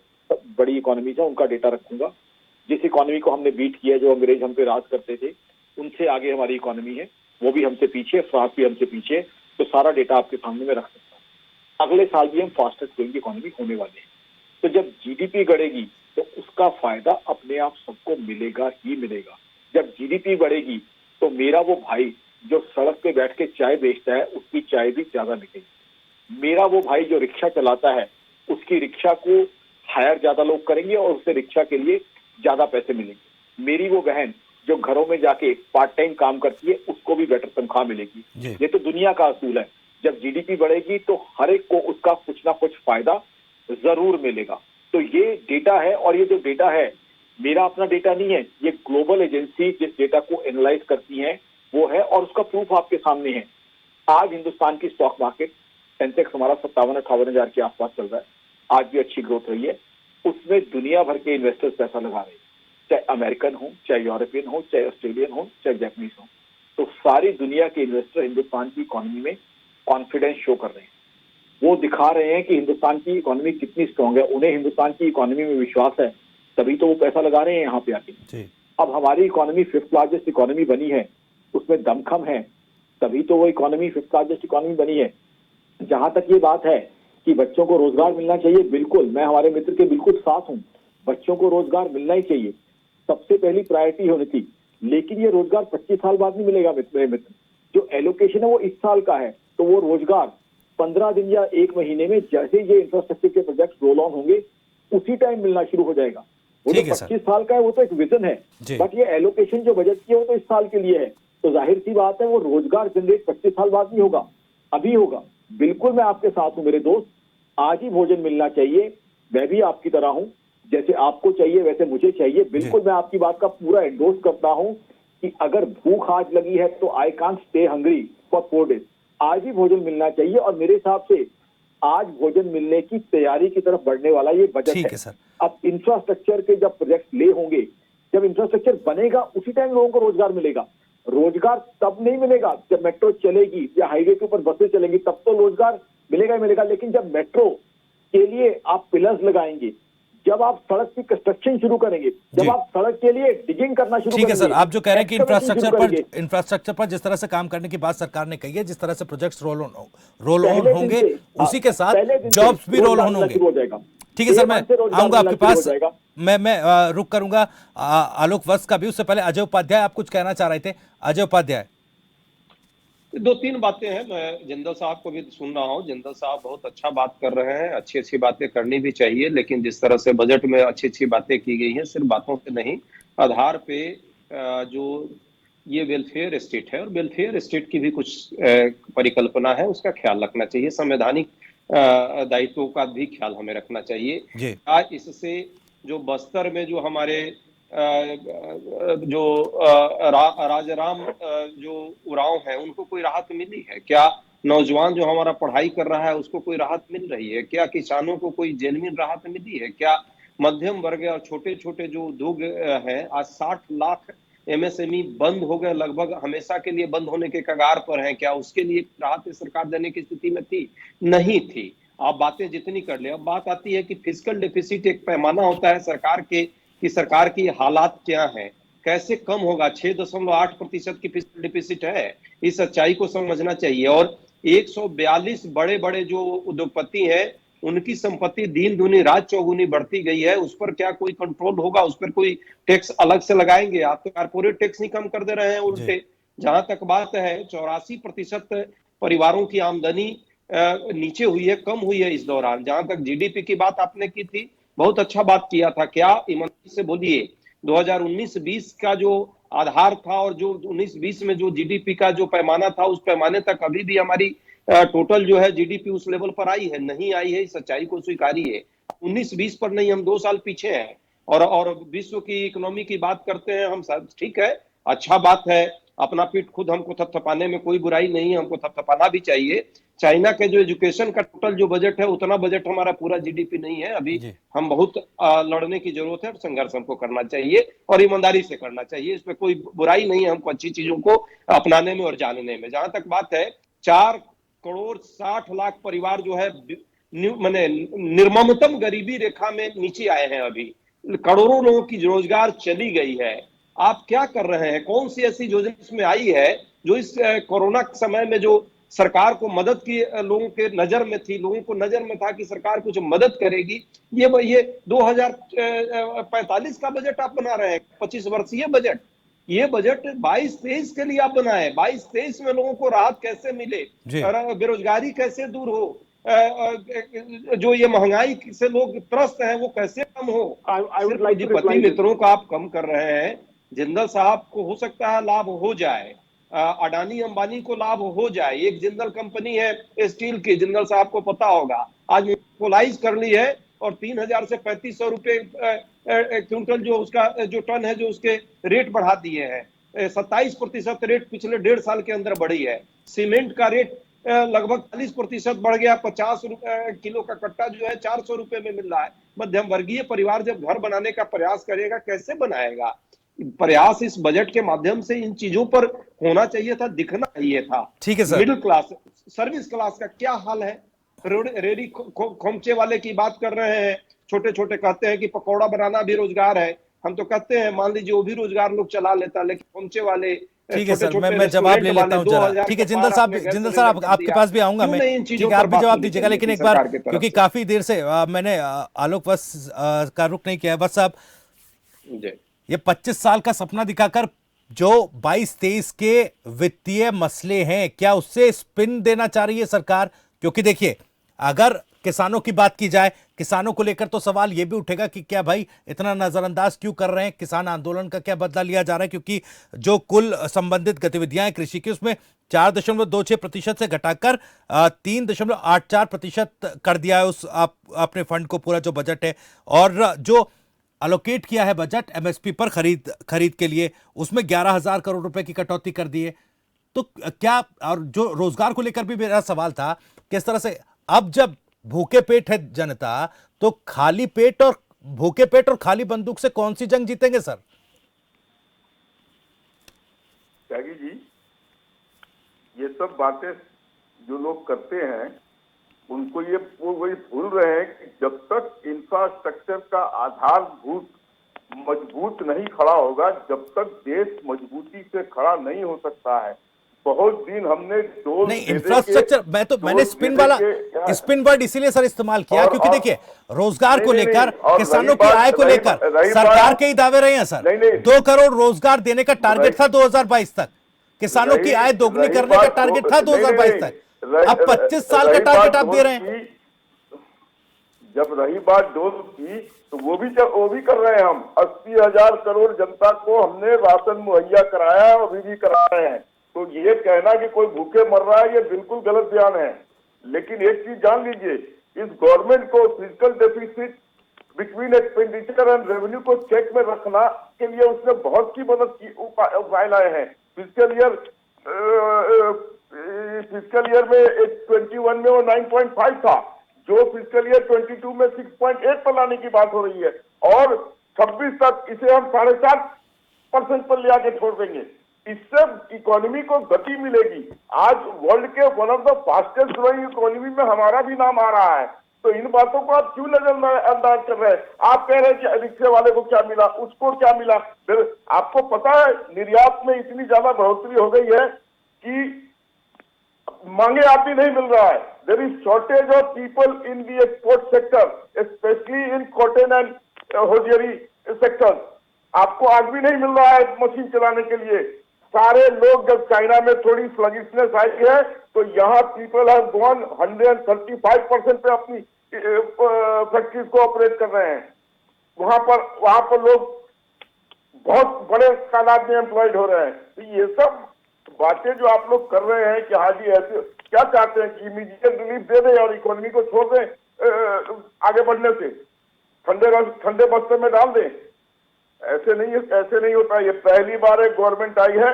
बड़ी इकोनॉमी है उनका डेटा रखूंगा। जिस इकोनॉमी को हमने बीट किया, जो अंग्रेज हम पे राज करते थे, उनसे आगे हमारी इकोनॉमी है, वो भी हमसे पीछे, फ्रांस भी हमसे पीछे, तो सारा डेटा आपके सामने में रख सकता हूँ। अगले साल भी हम फास्टेस्ट ग्रोइंग इकोनॉमी होने वाले हैं। तो जब जीडीपी बढ़ेगी तो उसका फायदा अपने आप सबको मिलेगा ही मिलेगा। जब जीडीपी बढ़ेगी तो मेरा वो भाई जो सड़क पे बैठ के चाय बेचता है उसकी चाय भी ज्यादा बिकेगी। मेरा वो भाई जो रिक्शा चलाता है उसकी रिक्शा को हायर ज्यादा लोग करेंगे और उससे रिक्शा के लिए ज्यादा पैसे मिलेंगे। मेरी वो बहन जो घरों में जाके पार्ट टाइम काम करती है उसको भी बेटर तनख्वाह मिलेगी। ये तो दुनिया का असूल है। जब जीडीपी बढ़ेगी तो हर एक को उसका कुछ ना कुछ फायदा जरूर मिलेगा। तो ये डेटा है, और ये जो डेटा है मेरा अपना डेटा नहीं है, ये ग्लोबल एजेंसी जिस डेटा को एनालाइज करती है वो है, और उसका प्रूफ आपके सामने है। आज हिंदुस्तान की स्टॉक मार्केट सेंसेक्स हमारा 57-58 हजार के आसपास चल रहा है, आज भी अच्छी ग्रोथ रही है। उसमें दुनिया भर के इन्वेस्टर्स पैसा लगा रहे हैं, चाहे अमेरिकन हो, चाहे यूरोपियन हो, चाहे ऑस्ट्रेलियन हो, चाहे जापानीज हो। तो सारी दुनिया के इन्वेस्टर हिंदुस्तान की इकोनॉमी में कॉन्फिडेंस शो कर रहे हैं। वो दिखा रहे हैं कि हिंदुस्तान की इकोनॉमी कितनी स्ट्रांग है। उन्हें हिंदुस्तान की इकोनॉमी में विश्वास है, तभी तो वो पैसा लगा रहे हैं यहाँ पे आके। अब हमारी इकोनॉमी 5th लार्जेस्ट इकोनॉमी बनी है, उसमें दमखम है, तभी तो वो इकोनॉमी 5th लार्जेस्ट इकोनॉमी बनी है। जहां तक ये बात है कि बच्चों को रोजगार मिलना चाहिए, बिल्कुल मैं हमारे मित्र के बिल्कुल साथ हूँ। बच्चों को रोजगार मिलना ही चाहिए, सबसे पहली प्रायोरिटी होनी थी। लेकिन ये रोजगार 25 साल बाद नहीं मिलेगा मेरे मित्र। जो एलोकेशन है वो इस साल का है, तो वो रोजगार 15 दिन या 1 महीने में जैसे ये इंफ्रास्ट्रक्चर के प्रोजेक्ट रोल ऑन होंगे उसी टाइम मिलना शुरू हो जाएगा। वो तो 25 साल का है, वो तो एक विजन है, बट ये एलोकेशन जो बजट की है वो तो इस साल के लिए है। तो जाहिर सी बात है वो रोजगार जनरेट 25 साल बाद नहीं होगा, अभी होगा। बिल्कुल मैं आपके साथ हूँ मेरे दोस्त, आज ही भोजन मिलना चाहिए। मैं भी आपकी तरह हूँ, जैसे आपको चाहिए वैसे मुझे चाहिए। बिल्कुल मैं आपकी बात का पूरा एंडोर्स करता हूँ कि अगर भूख आज लगी है तो I can't stay hungry for 4 days. आज ही भोजन मिलना चाहिए, और मेरे हिसाब से आज भोजन मिलने की तैयारी की तरफ बढ़ने वाला ये बजट है। सर। अब इंफ्रास्ट्रक्चर के जब प्रोजेक्ट ले होंगे, जब इंफ्रास्ट्रक्चर बनेगा उसी टाइम लोगों को रोजगार मिलेगा। रोजगार तब नहीं मिलेगा जब मेट्रो चलेगी या हाईवे के ऊपर बसें चलेंगी, तब तो रोजगार मिलेगा ही मिलेगा। लेकिन जब मेट्रो के लिए आप पिलर्स लगाएंगे, जब आप सड़क की कंस्ट्रक्शन शुरू करेंगे, जब आप सड़क के लिए डिगिंग करना शुरू करेंगे। ठीक है सर, आप जो कह रहे हैं कि इंफ्रास्ट्रक्चर पर जिस तरह से काम करने की बात सरकार ने कही है, जिस तरह से प्रोजेक्ट्स रोल ऑन होंगे, उसी के साथ जॉब्स भी रोल ऑन होंगे। ठीक है सर, मैं आऊंगा आपके पास। मैं रुक करूंगा आलोक वत्स का भी। उससे पहले अजय उपाध्याय, आप कुछ कहना चाह रहे थे। अजय उपाध्याय। 2-3 बातें हैं, मैं जिंदल साहब को भी सुन रहा हूँ। जिंदल साहब बहुत अच्छा बात कर रहे हैं, अच्छी बातें करनी भी चाहिए, लेकिन जिस तरह से बजट में अच्छी बातें की गई हैं, सिर्फ बातों से नहीं, आधार पे जो ये वेलफेयर स्टेट है, और वेलफेयर स्टेट की भी कुछ परिकल्पना है, उसका ख्याल रखना चाहिए। संवैधानिक दायित्वों का भी ख्याल हमें रखना चाहिए। आज इससे जो बस्तर में जो हमारे जो राजाराम जो उरांव है उनको कोई राहत मिली है क्या? नौजवान जो हमारा पढ़ाई कर रहा है उसको कोई राहत मिल रही है क्या? किसानों को कोई जेन्युइन राहत मिली है क्या? मध्यम वर्ग और छोटे छोटे जो उद्योग हैं, आज 60 लाख एमएसएमई बंद हो गए, लगभग हमेशा के लिए बंद होने के कगार पर हैं। क्या उसके लिए राहत सरकार देने की स्थिति में थी? नहीं थी। आप बातें जितनी कर ले, अब बात आती है कि फिस्कल डेफिसिट एक पैमाना होता है सरकार के, कि सरकार की हालात क्या है, कैसे कम होगा। 6.8% की फिस्कल डेफिसिट है, इस सच्चाई को समझना चाहिए। और 142 बड़े बड़े जो उद्योगपति हैं उनकी संपत्ति दिन दूनी रात चौगुनी बढ़ती गई है, उस पर क्या कोई कंट्रोल होगा? उस पर कोई टैक्स अलग से लगाएंगे? आप तो कारपोरेट टैक्स नहीं कम कर दे रहे हैं, उल्टे। जहां तक बात है 84% परिवारों की आमदनी नीचे हुई है, कम हुई है इस दौरान। जहां तक जीडीपी की बात आपने की थी, बहुत अच्छा बात किया था। क्या ईमानदारी से बोलिए, 2019-20 का जो आधार था और जो 19-20 में जो जीडीपी का जो पैमाना था, उस पैमाने तक अभी भी हमारी टोटल जो है जीडीपी उस लेवल पर आई है? नहीं आई है, इस सच्चाई को स्वीकारिए। 19-20 पर नहीं, हम 2 साल पीछे हैं। और विश्व की इकोनॉमी की बात करते हैं हम सब, ठीक है, अच्छा बात है। अपना पीठ खुद हमको थपथपाने में कोई बुराई नहीं है, हमको थपथपाना भी चाहिए। चाइना के जो एजुकेशन का टोटल जो बजट है उतना बजट हमारा पूरा जीडीपी नहीं है। अभी हम बहुत लड़ने की जरूरत है और संघर्ष हमको करना चाहिए और ईमानदारी से करना चाहिए। इसमें कोई बुराई नहीं है हमको अच्छी चीजों को अपनाने में और जानने में। जहां तक बात है 4,60,00,000 परिवार जो है माने निर्ममतम गरीबी रेखा में नीचे आए हैं। अभी करोड़ों लोगों की रोजगार चली गई है। आप क्या कर रहे हैं? कौन सी ऐसी योजना इसमें आई है जो इस कोरोना के समय में जो सरकार को मदद की लोगों के नजर में थी, लोगों को नजर में था कि सरकार कुछ मदद करेगी। ये 2045 का बजट आप बना रहे हैं, 25 वर्षीय बजट। ये बजट 22-23 के लिए आप बनाए। 22-23 में लोगों को राहत कैसे मिले, बेरोजगारी कैसे दूर हो, जो ये महंगाई से लोग त्रस्त हैं वो कैसे कम हो। पूंजीपति मित्रों का आप कम कर रहे हैं। जिंदल साहब को हो सकता है लाभ हो जाए, अडानी अंबानी को लाभ हो जाए। एक जिंदल कंपनी है स्टील की, जिंदल साहब को पता होगा, आज मोनोपोलाइज कर ली है और 3,000 से 3,500 रुपए क्विंटल जो उसका जो टन है जो उसके रेट बढ़ा दिए हैं। 27% रेट पिछले 1.5 साल के अंदर बढ़ी है। सीमेंट का रेट लगभग 40% बढ़ गया। 50 किलो का कट्टा जो है 400 रुपए में मिल रहा है। मध्यम वर्गीय परिवार जब घर बनाने का प्रयास करेगा, कैसे बनाएगा? प्रयास इस बजट के माध्यम से इन चीजों पर होना चाहिए था, दिखना चाहिए था। ठीक है sir. Middle class, service class का क्या हाल है? रेडी खोमचे वाले की बात कर रहे हैं, छोटे छोटे कहते हैं कि पकौड़ा बनाना भी रोजगार है। हम तो कहते हैं मान लीजिए वो भी रोजगार लोग चला लेता, लेकिन खोमचे वाले ठीक है सर, मैं जवाब ले लेता हूँ जरा। ठीक है जिंदल साहब आपके पास भी आऊंगा मैं। ठीक है, आप भी जवाब दीजिएगा, लेकिन एक बार क्योंकि काफी देर से मैंने आलोक बस का रुख नहीं किया है। बस साहब, ये 25 साल का सपना दिखाकर जो 22-23 के वित्तीय मसले हैं, क्या उससे स्पिन देना चाह रही है सरकार? क्योंकि देखिए, अगर किसानों की बात की जाए, किसानों को लेकर तो सवाल यह भी उठेगा कि क्या भाई इतना नजरअंदाज क्यों कर रहे हैं? किसान आंदोलन का क्या बदला लिया जा रहा है? क्योंकि जो कुल संबंधित गतिविधियां हैं कृषि की, उसमें 4.26% से घटाकर 3.84% कर दिया है उस अपने फंड को, पूरा जो बजट है। और जो अलोकेट किया है बजट एमएसपी पर खरीद के लिए, उसमें 11,000 करोड़ रुपए की कटौती कर दी है। तो क्या, और जो रोजगार को लेकर भी मेरा सवाल था, किस तरह से अब जब भूखे पेट है जनता, तो खाली पेट और भूखे पेट और खाली बंदूक से कौन सी जंग जीतेंगे सर? त्यागी जी, ये सब बातें जो लोग करते हैं उनको वो वही भूल रहे हैं कि जब तक इंफ्रास्ट्रक्चर का आधारभूत मजबूत नहीं खड़ा होगा, जब तक देश मजबूती से खड़ा नहीं हो सकता है। बहुत दिन हमने नहीं इंफ्रास्ट्रक्चर, मैंने स्पिन वर्ड इसीलिए सर इस्तेमाल किया क्योंकि देखिए रोजगार को लेकर, किसानों की आय को लेकर सरकार के ही दावे रहे हैं सर। 2 करोड़ रोजगार देने का टारगेट था 2022 तक, किसानों की आय दोगुनी करने का टारगेट था 2022 तक। अब 25 साल का टारगेट आप दे रहे हैं। जब रही बात डोज की, तो वो भी कर रहे हैं हम। 80,000 करोड़ जनता को हमने राशन मुहैया कराया और अभी भी करा रहे हैं। तो ये कहना कि कोई भूखे मर रहा है, ये बिल्कुल गलत बयान है। लेकिन एक चीज जान लीजिए, इस गवर्नमेंट को physical deficit between expenditure and revenue को चेक में रखना के लिए उसने बहुत सी मदद की उपाय लाए हैं। फिजिकल ईयर में 21 में वो 9.5 था, जो फिजिकल ईयर 22 में 6.8 पर लाने की बात हो रही है, और 26 तक इसे हम 7.5% पर ले आके छोड़ देंगे। इससे इकोनॉमी को गति मिलेगी। आज वर्ल्ड के one of the fastest growing economy में हमारा भी नाम आ रहा है। तो इन बातों को आप क्यों नजरअंदाज कर रहे हैं? आप कह रहे हैं कि रिक्शे वाले को क्या मिला, उसको क्या मिला। फिर आपको पता है निर्यात में इतनी ज्यादा बढ़ोतरी हो गई है कि मांगे आदमी नहीं मिल रहा है। There is shortage of people in the export sector, specially in cotton and hosiery sector. आपको आदमी नहीं मिल रहा है मशीन चलाने के लिए। सारे लोग, जब चाइना में थोड़ी स्लगिशनेस आई है, तो यहाँ पीपल हैव गॉन 135% पे अपनी फैक्ट्रीज को ऑपरेट कर रहे हैं। वहां पर लोग बहुत बड़े तादाद में एम्प्लॉयड हो रहे हैं। तो ये सब बातें जो आप लोग कर रहे हैं कि हाँ जी ऐसे क्या चाहते हैं कि इमीडिएट रिलीफ दे दें और इकोनॉमी को छोड़ दें आगे बढ़ने से, ठंडे बस्ते में डाल दें। ऐसे नहीं होता। ये पहली बार एक गवर्नमेंट आई है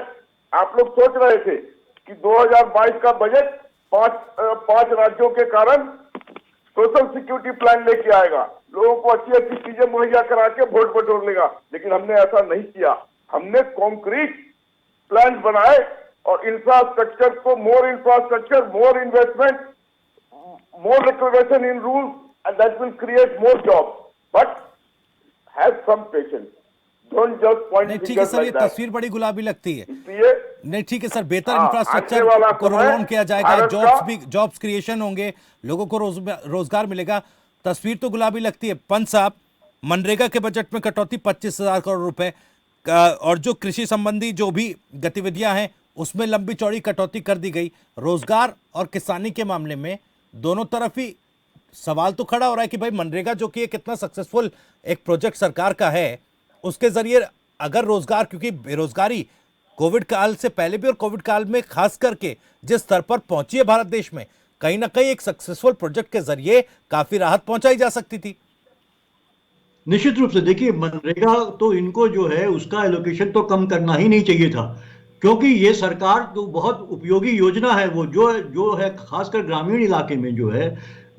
आप लोग सोच रहे थे कि 2022 का बजट पांच राज्यों के कारण सोशल सिक्योरिटी प्लान लेके आएगा, लोगों को अच्छी अच्छी चीजें मुहैया करा के वोट बटोर लेगा, लेकिन हमने ऐसा नहीं किया। हमने कॉन्क्रीट प्लान बनाए और इंफ्रास्ट्रक्चर को, more infrastructure, more investment, more recognition in rules, and that will create more job, but have some patience, don't just point नहीं, ठीक है सर, ये तस्वीर बड़ी गुलाबी लगती है। नहीं, ठीक है सर, बेहतर आगे वाला इंफ्रास्ट्रक्चर को रोल ऑन किया जाएगा, भारत जॉब्स क्रिएशन होंगे, लोगों को रोजगार मिलेगा। तस्वीर तो गुलाबी लगती है। पंत साहब, मनरेगा के बजट में कटौती 25,000 करोड़ रुपए और जो कृषि संबंधी जो भी गतिविधियां हैं उसमें लंबी चौड़ी कटौती कर दी गई। रोजगार और किसानी के मामले में दोनों तरफ ही सवाल तो खड़ा हो रहा है कि भाई मनरेगा जो कि एक इतना सक्सेसफुल एक प्रोजेक्ट सरकार का है, उसके जरिए अगर रोजगार, क्योंकि बेरोजगारी कोविड काल से पहले भी और कोविड काल में खास करके जिस स्तर पर पहुंची है भारत देश में, कहीं ना कहीं एक सक्सेसफुल प्रोजेक्ट के जरिए काफी राहत पहुंचाई जा सकती थी। निश्चित रूप से देखिए, मनरेगा तो इनको जो है उसका एलोकेशन तो कम करना ही नहीं चाहिए था, क्योंकि ये सरकार तो बहुत उपयोगी योजना है, वो जो है खासकर ग्रामीण इलाके में जो है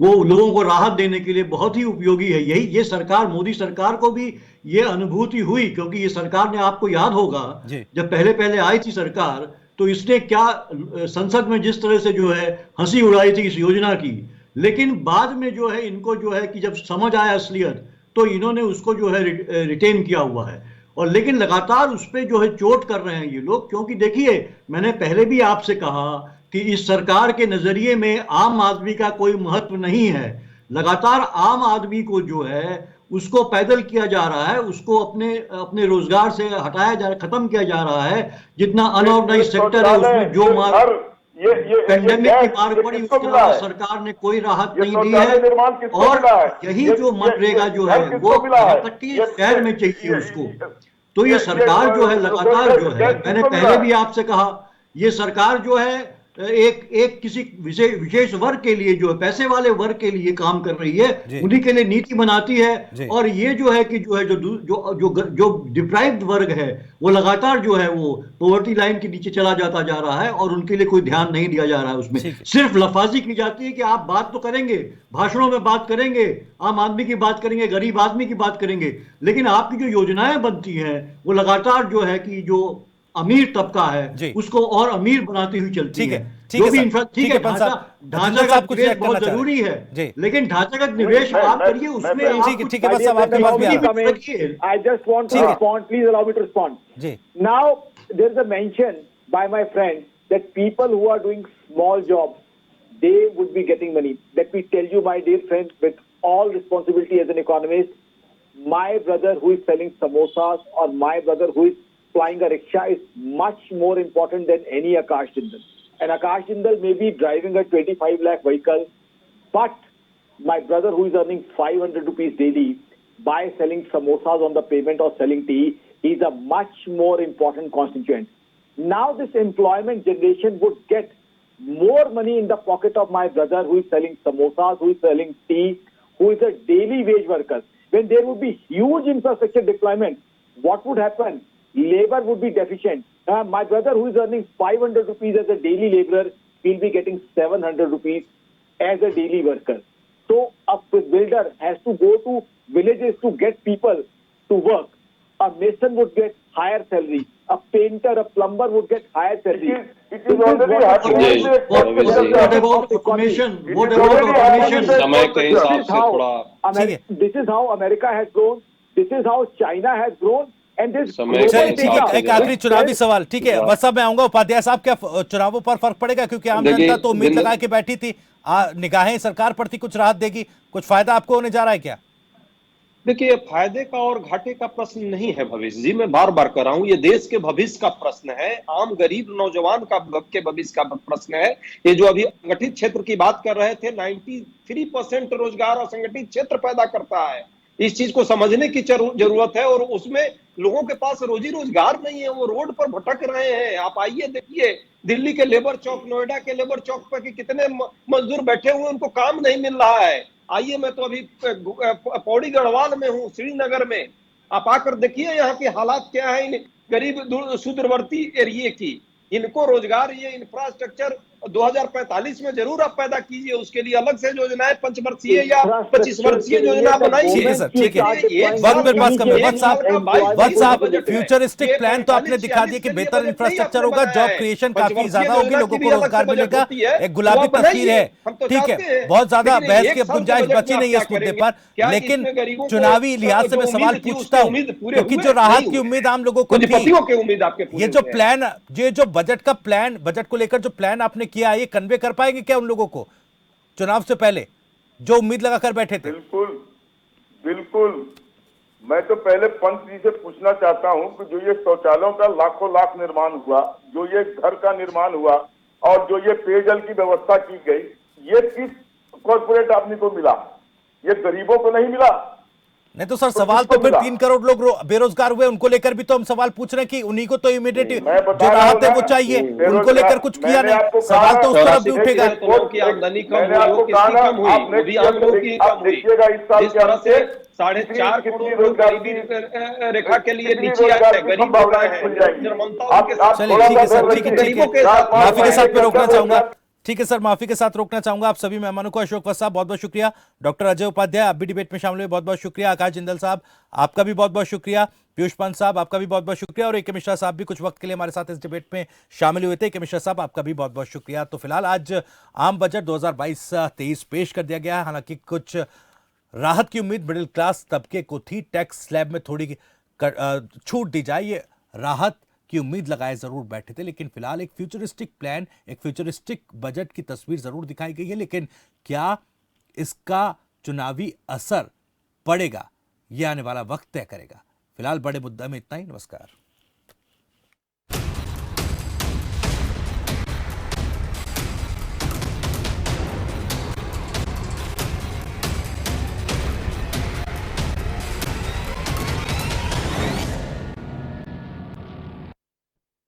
वो लोगों को राहत देने के लिए बहुत ही उपयोगी है। ये सरकार, मोदी सरकार को भी ये अनुभूति हुई, क्योंकि ये सरकार ने, आपको याद होगा जब पहले आई थी सरकार, तो इसने क्या संसद में जिस तरह से जो है हंसी उड़ाई थी इस योजना की, लेकिन बाद में जो है इनको जो है कि जब समझ आया असलियत, तो इन्होंने उसको जो है रिटेन किया हुआ है। और लेकिन लगातार उस पर जो है चोट कर रहे हैं ये लोग, क्योंकि देखिए मैंने पहले भी आपसे कहा कि इस सरकार के नजरिए में आम आदमी का कोई महत्व नहीं है। लगातार आम आदमी को जो है उसको पैदल किया जा रहा है, उसको अपने रोजगार से हटाया जा रहा, खत्म किया जा रहा है। जितना अनऑर्गेनाइज सेक्टर है उसमें जो पेंडेमिक की मार पड़ी उसके बाद सरकार ने कोई राहत नहीं दी है। और यही जो मनरेगा जो है वो यहाँ तक कि शहर में चाहिए उसको। तो ये सरकार जो है लगातार जो है, मैंने पहले भी आपसे कहा, ये सरकार जो है एक किसी विशेष वर्ग के लिए, जो है पैसे वाले वर्ग के लिए काम कर रही है, उन्हीं के लिए नीति बनाती है। और ये जो है कि जो डिप्राइव्ड वर्ग है वो लगातार जो है वो पॉवर्टी लाइन के नीचे चला जाता जा रहा है और उनके लिए कोई ध्यान नहीं दिया जा रहा है। उसमें सिर्फ लफाजी की जाती है कि आप बात तो करेंगे, भाषणों में बात करेंगे, आम आदमी की बात करेंगे, गरीब आदमी की बात करेंगे, लेकिन आपकी जो योजनाएं बनती हैं वो लगातार जो है कि जो अमीर तबका है उसको और अमीर बनाती हुई चलती है। जो भी ठीक है, ढांचागत निवेश बहुत जरूरी है, लेकिन ढांचागत निवेश आप करिए उसमें। ठीक है, बस अब आपके पास भी I just want to respond. Please allow me to respond. Now there is a mention by my friend that people who are doing small jobs, they would be getting money. Let me tell you, my dear friend, with all responsibility as an economist, my brother who is selling samosas or my brother who is flying a rickshaw is much more important than any Akash Jindal. And Akash Jindal may be driving a 25 lakh vehicle, but my brother who is earning 500 rupees daily by selling samosas on the pavement or selling tea is a much more important constituent. Now this employment generation would get more money in the pocket of my brother who is selling samosas, who is selling tea, who is a daily wage worker. When there would be huge infrastructure deployment, what would happen? Labor would be deficient. My brother who is earning 500 rupees as a daily laborer will be getting 700 rupees as a daily worker. So a builder has to go to villages to get people to work. A mason would get higher salary. A painter, a plumber would get higher salary. It is already happening. What about automation? What about automation? This is how America has grown. This is how China has grown. ठीक है, एक आखिरी चुनावी सवाल, ठीक है, बस अब मैं आऊंगा। उपाध्याय साहब, क्या चुनावों पर फर्क पड़ेगा? क्योंकि आम जनता तो उम्मीद लगा के बैठी थी, निगाहें सरकार पर थी, कुछ राहत देगी, कुछ फायदा आपको होने जा रहा है क्या? देखिए, फायदे का और घाटे का प्रश्न नहीं है भविष्य जी, मैं बार बार कर रहा हूं, ये देश के भविष्य का प्रश्न है, आम गरीब नौजवान के भविष्य का प्रश्न है। ये जो अभी संगठित क्षेत्र की बात कर रहे थे, 93% रोजगार और संगठित क्षेत्र पैदा करता है। इस चीज को समझने की जरूरत है, और उसमें लोगों के पास रोजी रोजगार नहीं है, वो रोड पर भटक रहे हैं। आप आइए देखिए, दिल्ली के लेबर चौक, नोएडा के लेबर चौक पर कि कितने मजदूर बैठे हुए, उनको काम नहीं मिल रहा है। आइए, मैं तो अभी पौड़ी गढ़वाल में हूँ, श्रीनगर में, आप आकर देखिए यहाँ की हालात क्या है इन गरीब सुदूरवर्ती एरिया की। इनको रोजगार, ये इंफ्रास्ट्रक्चर 2045 में जरूर आप पैदा कीजिए, उसके लिए अलग से योजनाएं 5 वर्षीय या 25 वर्षीय योजना बनाइए। ठीक है सर, ठीक है, वक्त मेरे पास कम है। वक्त साहब, फ्यूचरिस्टिक प्लान तो आपने दिखा दिया कि बेहतर इंफ्रास्ट्रक्चर होगा, जॉब क्रिएशन काफी ज्यादा होगी, लोगों को रोजगार मिलेगा, एक गुलाबी तस्वीर है, ठीक है, बहुत ज्यादा बहस की गुंजाइश बची नहीं है इस मुद्दे पर, लेकिन चुनावी लिहाज से मैं सवाल पूछता हूँ, क्योंकि जो राहत की उम्मीद आम लोगों को थी, ये जो प्लान, ये जो बजट का प्लान, बजट को लेकर जो प्लान आपने किया, ये कन्वे कर पाएंगे क्या उन लोगों को चुनाव से पहले जो उम्मीद लगाकर बैठे थे? बिल्कुल बिल्कुल। मैं तो पहले पंत जी से पूछना चाहता हूं कि जो ये शौचालयों का लाखों लाख निर्माण हुआ, जो ये घर का निर्माण हुआ और जो ये पेयजल की व्यवस्था की गई, ये किस कॉर्पोरेट आदमी को मिला? ये गरीबों को नहीं मिला। नहीं तो सर, सवाल तो फिर 3 करोड़ लोग बेरोजगार हुए, उनको लेकर भी तो हम सवाल पूछ रहे हैं कि उन्हीं को तो इमीडिएट जो राहत है वो चाहिए, उनको लेकर कुछ किया नहीं, सवाल तो उस तरफ भी उठेगा। आमदनी कम हुई, भी आम लोगों की कम हुई, जिस तरह से 4.5 करोड़ लोग गरीबी रेखा के लिए नीचे आ गए, गरीब हो गए हैं, निर्ममता उनके साथ। चलिए ठीक है सर, ठीक है, ठीक है, माफी के साथ मैं रोकना चाहूंगा, ठीक है सर, माफी के साथ रोकना चाहूंगा आप सभी मेहमानों को। अशोक वत्स साहब बहुत बहुत शुक्रिया, डॉक्टर अजय उपाध्याय आप भी डिबेट में शामिल हुए, बहुत बहुत शुक्रिया, आकाश जिंदल साहब आपका भी बहुत बहुत शुक्रिया, पीयूष पंत साहब आपका भी बहुत बहुत शुक्रिया, और ए के मिश्रा साहब भी कुछ वक्त के लिए हमारे साथ इस डिबेट में शामिल हुए थे। ए के मिश्रा साहब आपका भी बहुत बहुत शुक्रिया। तो फिलहाल आज आम बजट 2022-23 पेश कर दिया गया है। हालांकि कुछ राहत की उम्मीद मिडिल क्लास तबके को थी, टैक्स स्लैब में थोड़ी छूट दी जाए, ये राहत की उम्मीद लगाए जरूर बैठे थे, लेकिन फिलहाल एक फ्यूचरिस्टिक प्लान, एक फ्यूचरिस्टिक बजट की तस्वीर जरूर दिखाई गई है, लेकिन क्या इसका चुनावी असर पड़ेगा, यह आने वाला वक्त तय करेगा। फिलहाल बड़े मुद्दा में इतना ही। नमस्कार।